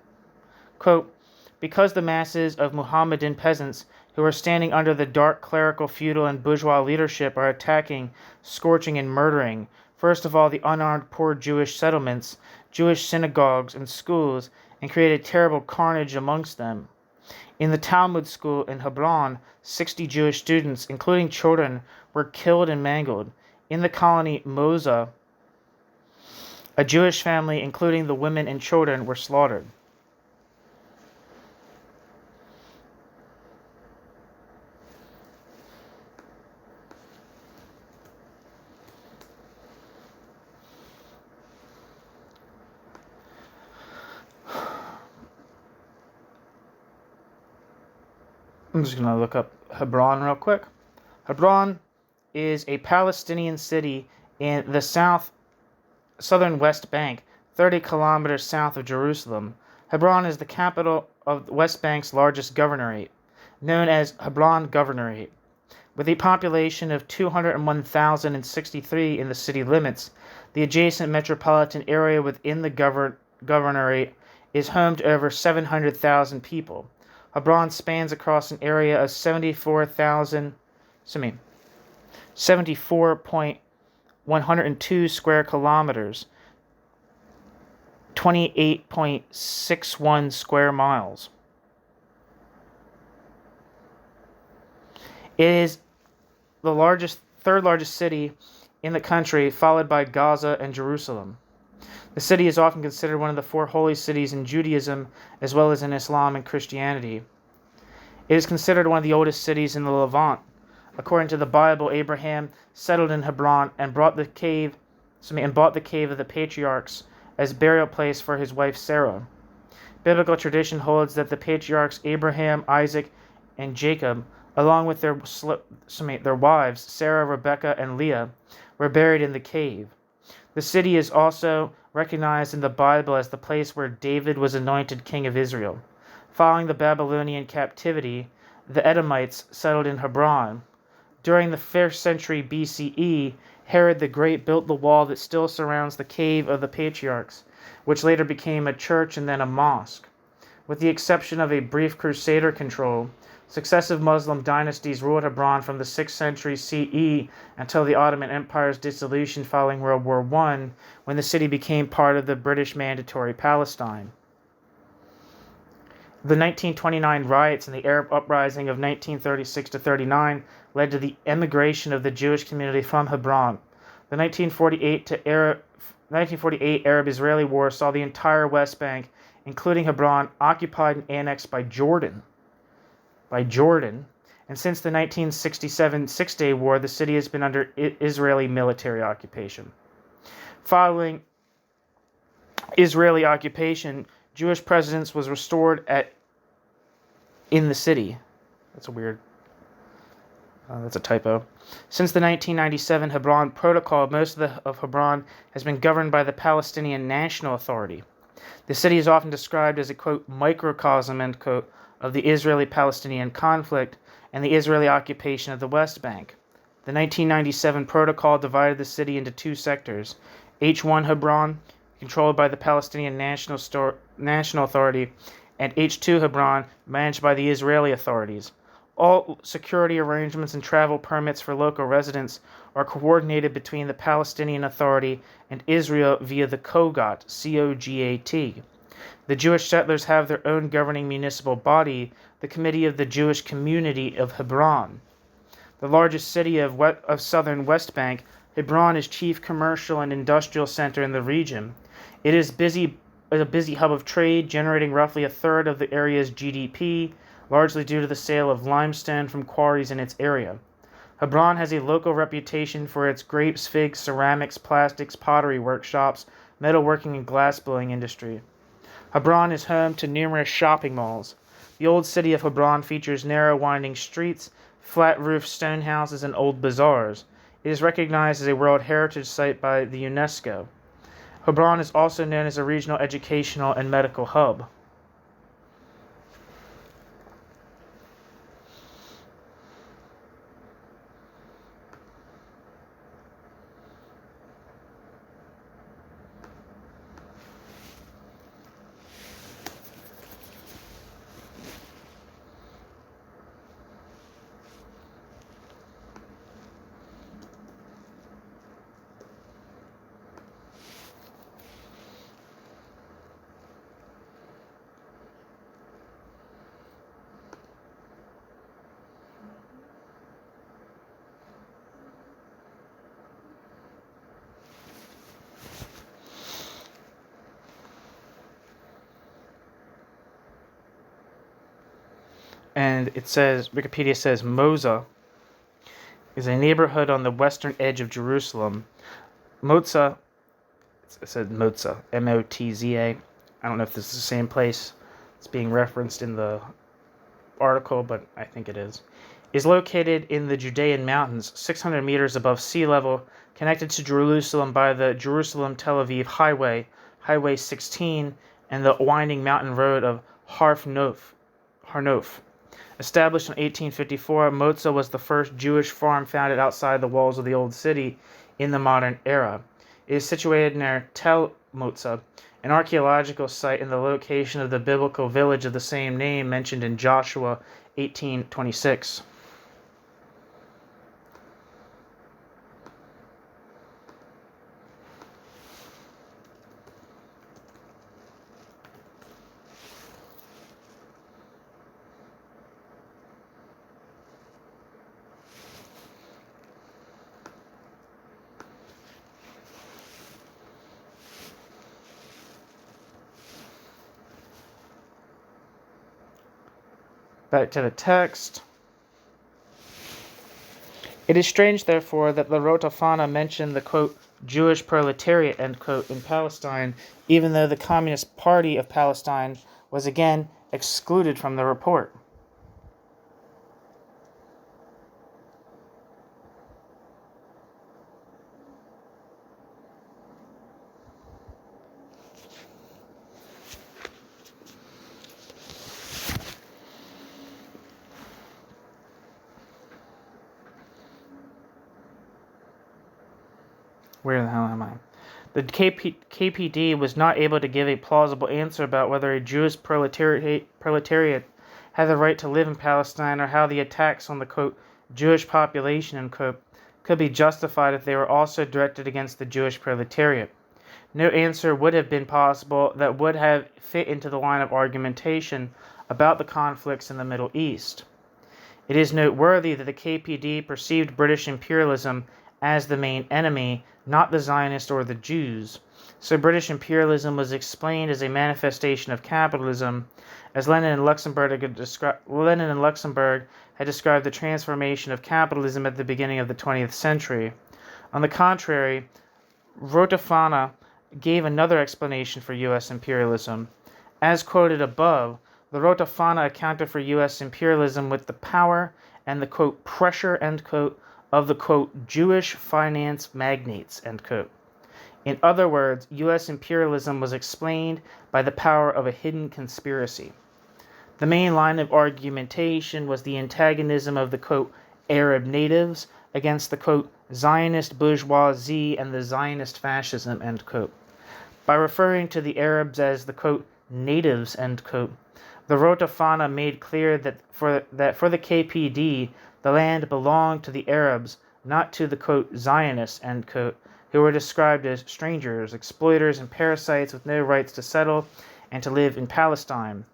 Quote, because the masses of Mohammedan peasants who are standing under the dark clerical, feudal, and bourgeois leadership are attacking, scorching, and murdering, first of all, the unarmed poor Jewish settlements, Jewish synagogues, and schools, and created terrible carnage amongst them. In the Talmud school in Hebron, 60 Jewish students, including children, were killed and mangled. In the colony Moza, a Jewish family, including the women and children, were slaughtered. I'm just going to look up Hebron real quick. Hebron is a Palestinian city in the southern West Bank, 30 kilometers south of Jerusalem. Hebron is the capital of the West Bank's largest governorate, known as Hebron Governorate. With a population of 201,063 in the city limits, the adjacent metropolitan area within the governorate is home to over 700,000 people. Hebron spans across an area of 74.102 square kilometers, 28.61 square miles. It is the third largest city in the country, followed by Gaza and Jerusalem. The city is often considered one of the 4 holy cities in Judaism, as well as in Islam and Christianity. It is considered one of the oldest cities in the Levant. According to the Bible, Abraham settled in Hebron and bought the cave of the patriarchs as burial place for his wife Sarah. Biblical tradition holds that the patriarchs Abraham, Isaac, and Jacob, along with their wives Sarah, Rebekah, and Leah, were buried in the cave. The city is also recognized in the Bible as the place where David was anointed king of Israel. Following the Babylonian captivity, the Edomites settled in Hebron. During the 1st century BCE, Herod the Great built the wall that still surrounds the cave of the patriarchs, which later became a church and then a mosque. With the exception of a brief Crusader control, successive Muslim dynasties ruled Hebron from the 6th century CE until the Ottoman Empire's dissolution following World War I, when the city became part of the British Mandatory Palestine. The 1929 riots and the Arab uprising of 1936-39 led to the emigration of the Jewish community from Hebron. The 1948 Arab-Israeli War saw the entire West Bank, including Hebron, occupied and annexed by Jordan. And since the 1967 Six-Day War, the city has been under Israeli military occupation. Following Israeli occupation, Jewish presence was restored in the city. That's a typo. Since the 1997 Hebron Protocol, most of Hebron has been governed by the Palestinian National Authority. The city is often described as a, quote, microcosm, end quote, of the Israeli-Palestinian conflict and the Israeli occupation of the West Bank. The 1997 Protocol divided the city into two sectors: H1 Hebron, controlled by the Palestinian National Authority, and H2 Hebron, managed by the Israeli authorities. All security arrangements and travel permits for local residents are coordinated between the Palestinian Authority and Israel via the COGAT, C-O-G-A-T. The Jewish settlers have their own governing municipal body, the Committee of the Jewish Community of Hebron. The largest city of southern West Bank, Hebron is chief commercial and industrial center in the region. It is a busy hub of trade, generating roughly a third of the area's GDP, largely due to the sale of limestone from quarries in its area. Hebron has a local reputation for its grapes, figs, ceramics, plastics, pottery workshops, metalworking, and glassblowing industry. Hebron is home to numerous shopping malls. The old city of Hebron features narrow, winding streets, flat-roofed stone houses, and old bazaars. It is recognized as a World Heritage Site by the UNESCO. Hebron is also known as a regional educational and medical hub. And it says, Wikipedia says, Moza is a neighborhood on the western edge of Jerusalem. Motza, it said Motza, M-O-T-Z-A. I don't know if this is the same place it's being referenced in the article, but I think it is located in the Judean Mountains, 600 meters above sea level, connected to Jerusalem by the Jerusalem-Tel Aviv Highway, Highway 16, and the winding mountain road of Harnof. Established in 1854, Motza was the first Jewish farm founded outside the walls of the Old City in the modern era. It is situated near Tel Motza, an archaeological site in the location of the biblical village of the same name mentioned in Joshua 18:26. Back to the text. It is strange, therefore, that the Rota Fana mentioned the, quote, Jewish proletariat, end quote, in Palestine, even though the Communist Party of Palestine was again excluded from the report. Where the hell am I? The KPD was not able to give a plausible answer about whether a Jewish proletariat had the right to live in Palestine, or how the attacks on the, quote, Jewish population, end quote, could be justified if they were also directed against the Jewish proletariat. No answer would have been possible that would have fit into the line of argumentation about the conflicts in the Middle East. It is noteworthy that the KPD perceived British imperialism as the main enemy, not the Zionists or the Jews. So British imperialism was explained as a manifestation of capitalism, as Lenin and Luxemburg had described the transformation of capitalism at the beginning of the 20th century. On the contrary, Rota Fana gave another explanation for U.S. imperialism. As quoted above, the Rota Fana accounted for U.S. imperialism with the power and the, quote, pressure, end quote, of the, quote, Jewish finance magnates, end quote. In other words, U.S. imperialism was explained by the power of a hidden conspiracy. The main line of argumentation was the antagonism of the, quote, Arab natives against the, quote, Zionist bourgeoisie and the Zionist fascism, end quote. By referring to the Arabs as the, quote, natives, end quote, the Rota Fana made clear that for the KPD, the land belonged to the Arabs, not to the, quote, Zionists, end quote, who were described as strangers, exploiters, and parasites with no rights to settle and to live in Palestine.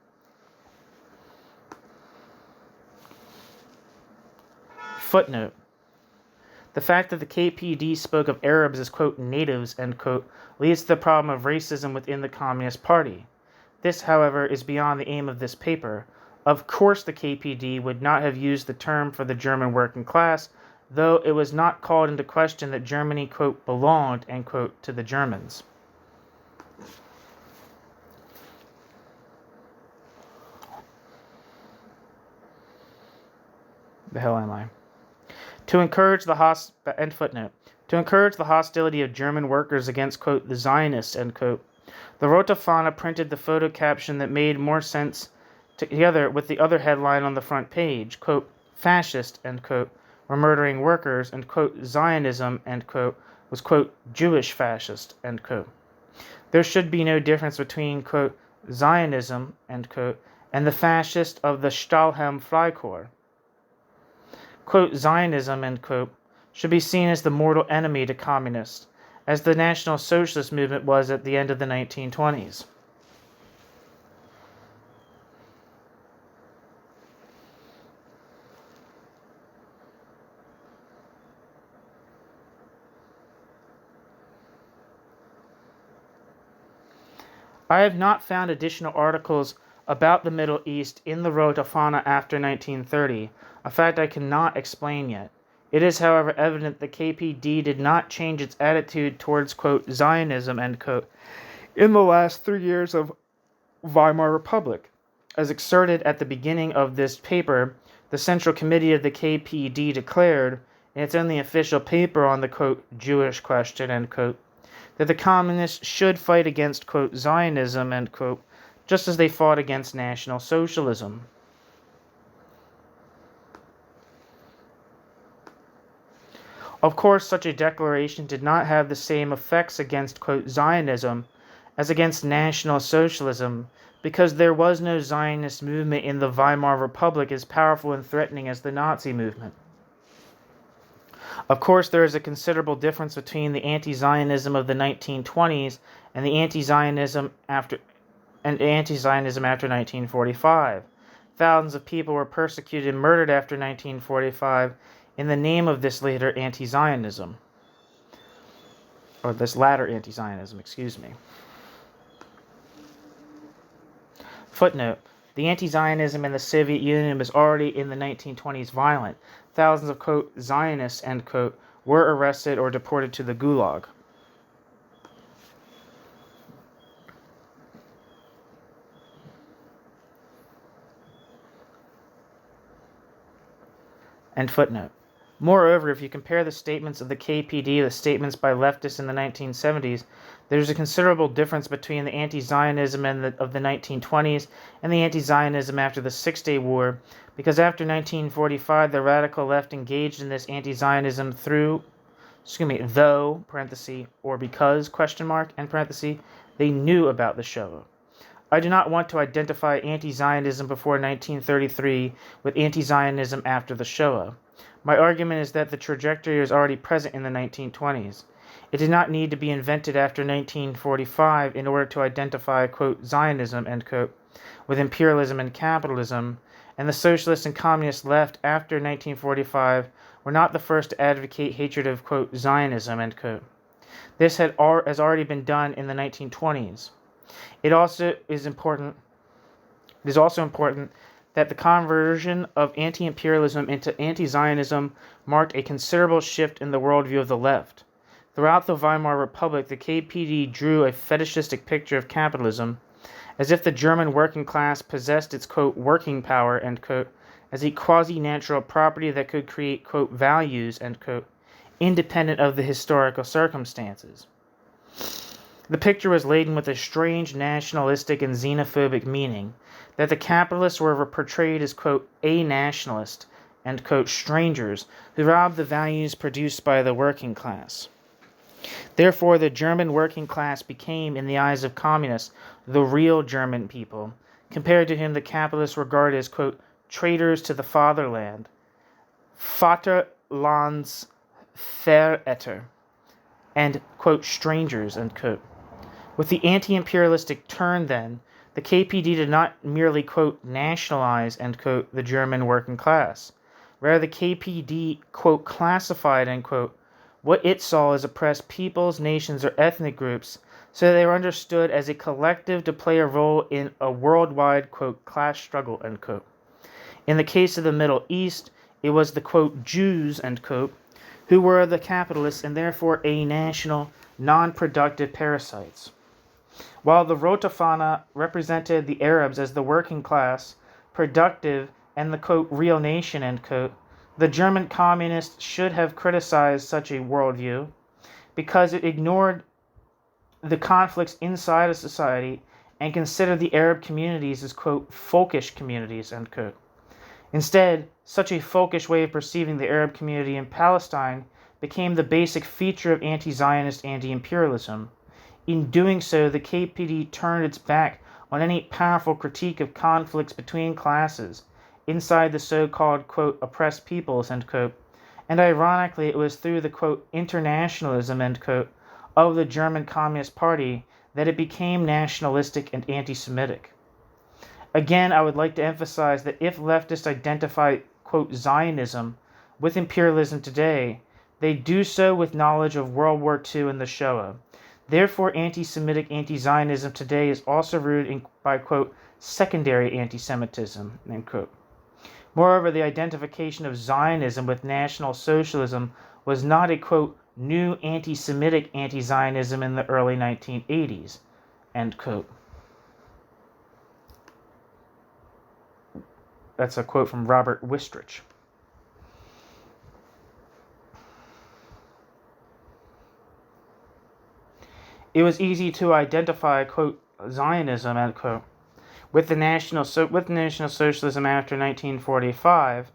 Footnote. The fact that the KPD spoke of Arabs as, quote, natives, end quote, leads to the problem of racism within the Communist Party. This, however, is beyond the aim of this paper. Of course the KPD would not have used the term for the German working class, though it was not called into question that Germany, quote, belonged, end quote, to the Germans. The hell am I? To encourage the end footnote. To encourage the hostility of German workers against, quote, the Zionists, end quote, the Rota Fana printed the photo caption that made more sense together with the other headline on the front page, quote, fascist, end quote, were murdering workers, and, quote, Zionism, end quote, was, quote, Jewish-Fascist, end quote. There should be no difference between, quote, Zionism, end quote, and the fascist of the Stahlhelm Freikorps. Quote, Zionism, end quote, should be seen as the mortal enemy to communists, as the National Socialist movement was at the end of the 1920s. I have not found additional articles about the Middle East in the Rota Fana after 1930, a fact I cannot explain yet. It is, however, evident that KPD did not change its attitude towards, quote, Zionism, end quote, in the last 3 years of Weimar Republic. As exerted at the beginning of this paper, the Central Committee of the KPD declared, in its only official paper on the, quote, Jewish question, end quote, that the communists should fight against, quote, Zionism, end quote, just as they fought against National Socialism. Of course, such a declaration did not have the same effects against, quote, Zionism as against National Socialism, because there was no Zionist movement in the Weimar Republic as powerful and threatening as the Nazi movement. Of course, there is a considerable difference between the anti-Zionism of the 1920s and the anti-Zionism after 1945. Thousands of people were persecuted and murdered after 1945 in the name of this later anti-Zionism. Or this latter anti-Zionism, excuse me. Footnote. The anti-Zionism in the Soviet Union was already in the 1920s violent. Thousands of, quote, Zionists, end quote, were arrested or deported to the Gulag. End footnote. Moreover, if you compare the statements of the KPD with statements by leftists in the 1970s, there's a considerable difference between the anti-Zionism of the 1920s and the anti-Zionism after the Six-Day War, because after 1945, the radical left engaged in this anti-Zionism though, parenthesis, or because, question mark, end parenthesis, they knew about the Shoah. I do not want to identify anti-Zionism before 1933 with anti-Zionism after the Shoah. My argument is that the trajectory was already present in the 1920s. It did not need to be invented after 1945 in order to identify, quote, Zionism, end quote, with imperialism and capitalism, and the socialist and communist left after 1945 were not the first to advocate hatred of, quote, Zionism, end quote. This has already been done in the 1920s. It is also important that the conversion of anti-imperialism into anti-Zionism marked a considerable shift in the worldview of the left. Throughout the Weimar Republic, the KPD drew a fetishistic picture of capitalism, as if the German working class possessed its, quote, working power, end quote, as a quasi-natural property that could create, quote, values, end quote, independent of the historical circumstances. The picture was laden with a strange nationalistic and xenophobic meaning, that the capitalists were portrayed as, quote, a nationalist, and, quote, strangers who robbed the values produced by the working class. Therefore, the German working class became, in the eyes of communists, the real German people, compared to whom the capitalists regarded as, quote, traitors to the fatherland, Vaterlandsverächter, and, quote, strangers, end quote. With the anti-imperialistic turn, then, the KPD did not merely, quote, nationalize, end quote, the German working class. Rather, the KPD, quote, classified, end quote, what it saw as oppressed peoples, nations, or ethnic groups, so that they were understood as a collective to play a role in a worldwide, quote, class struggle, end quote. In the case of the Middle East, it was the, quote, Jews, end quote, who were the capitalists and therefore a national, non-productive parasites. While the Rotafana represented the Arabs as the working class, productive, and the, quote, real nation, end quote, the German communists should have criticized such a worldview because it ignored the conflicts inside a society and considered the Arab communities as, quote, folkish communities, end quote. Instead, such a folkish way of perceiving the Arab community in Palestine became the basic feature of anti-Zionist anti-imperialism. In doing so, the KPD turned its back on any powerful critique of conflicts between classes inside the so-called, quote, oppressed peoples, end quote, and ironically it was through the, quote, internationalism, end quote, of the German Communist Party that it became nationalistic and anti-Semitic. Again, I would like to emphasize that if leftists identify, quote, Zionism with imperialism today, they do so with knowledge of World War II and the Shoah. Therefore, anti-Semitic anti-Zionism today is also rooted by, quote, secondary anti-Semitism, end quote. Moreover, the identification of Zionism with National Socialism was not a, quote, new anti-Semitic anti-Zionism in the early 1980s, end quote. That's a quote from Robert Wistrich. It was easy to identify, quote, Zionism, end quote, with National Socialism after 1945.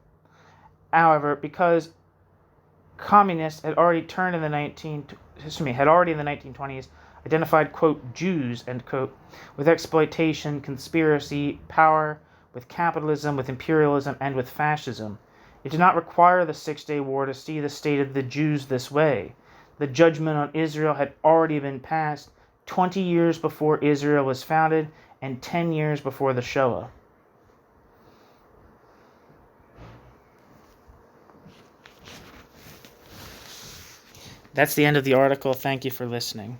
However, because communists had already in the 1920s identified, quote, Jews, end quote, with exploitation, conspiracy, power, with capitalism, with imperialism, and with fascism. It did not require the Six-Day War to see the state of the Jews this way. The judgment on Israel had already been passed 20 years before Israel was founded and 10 years before the Shoah. That's the end of the article. Thank you for listening.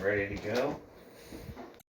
ready to go.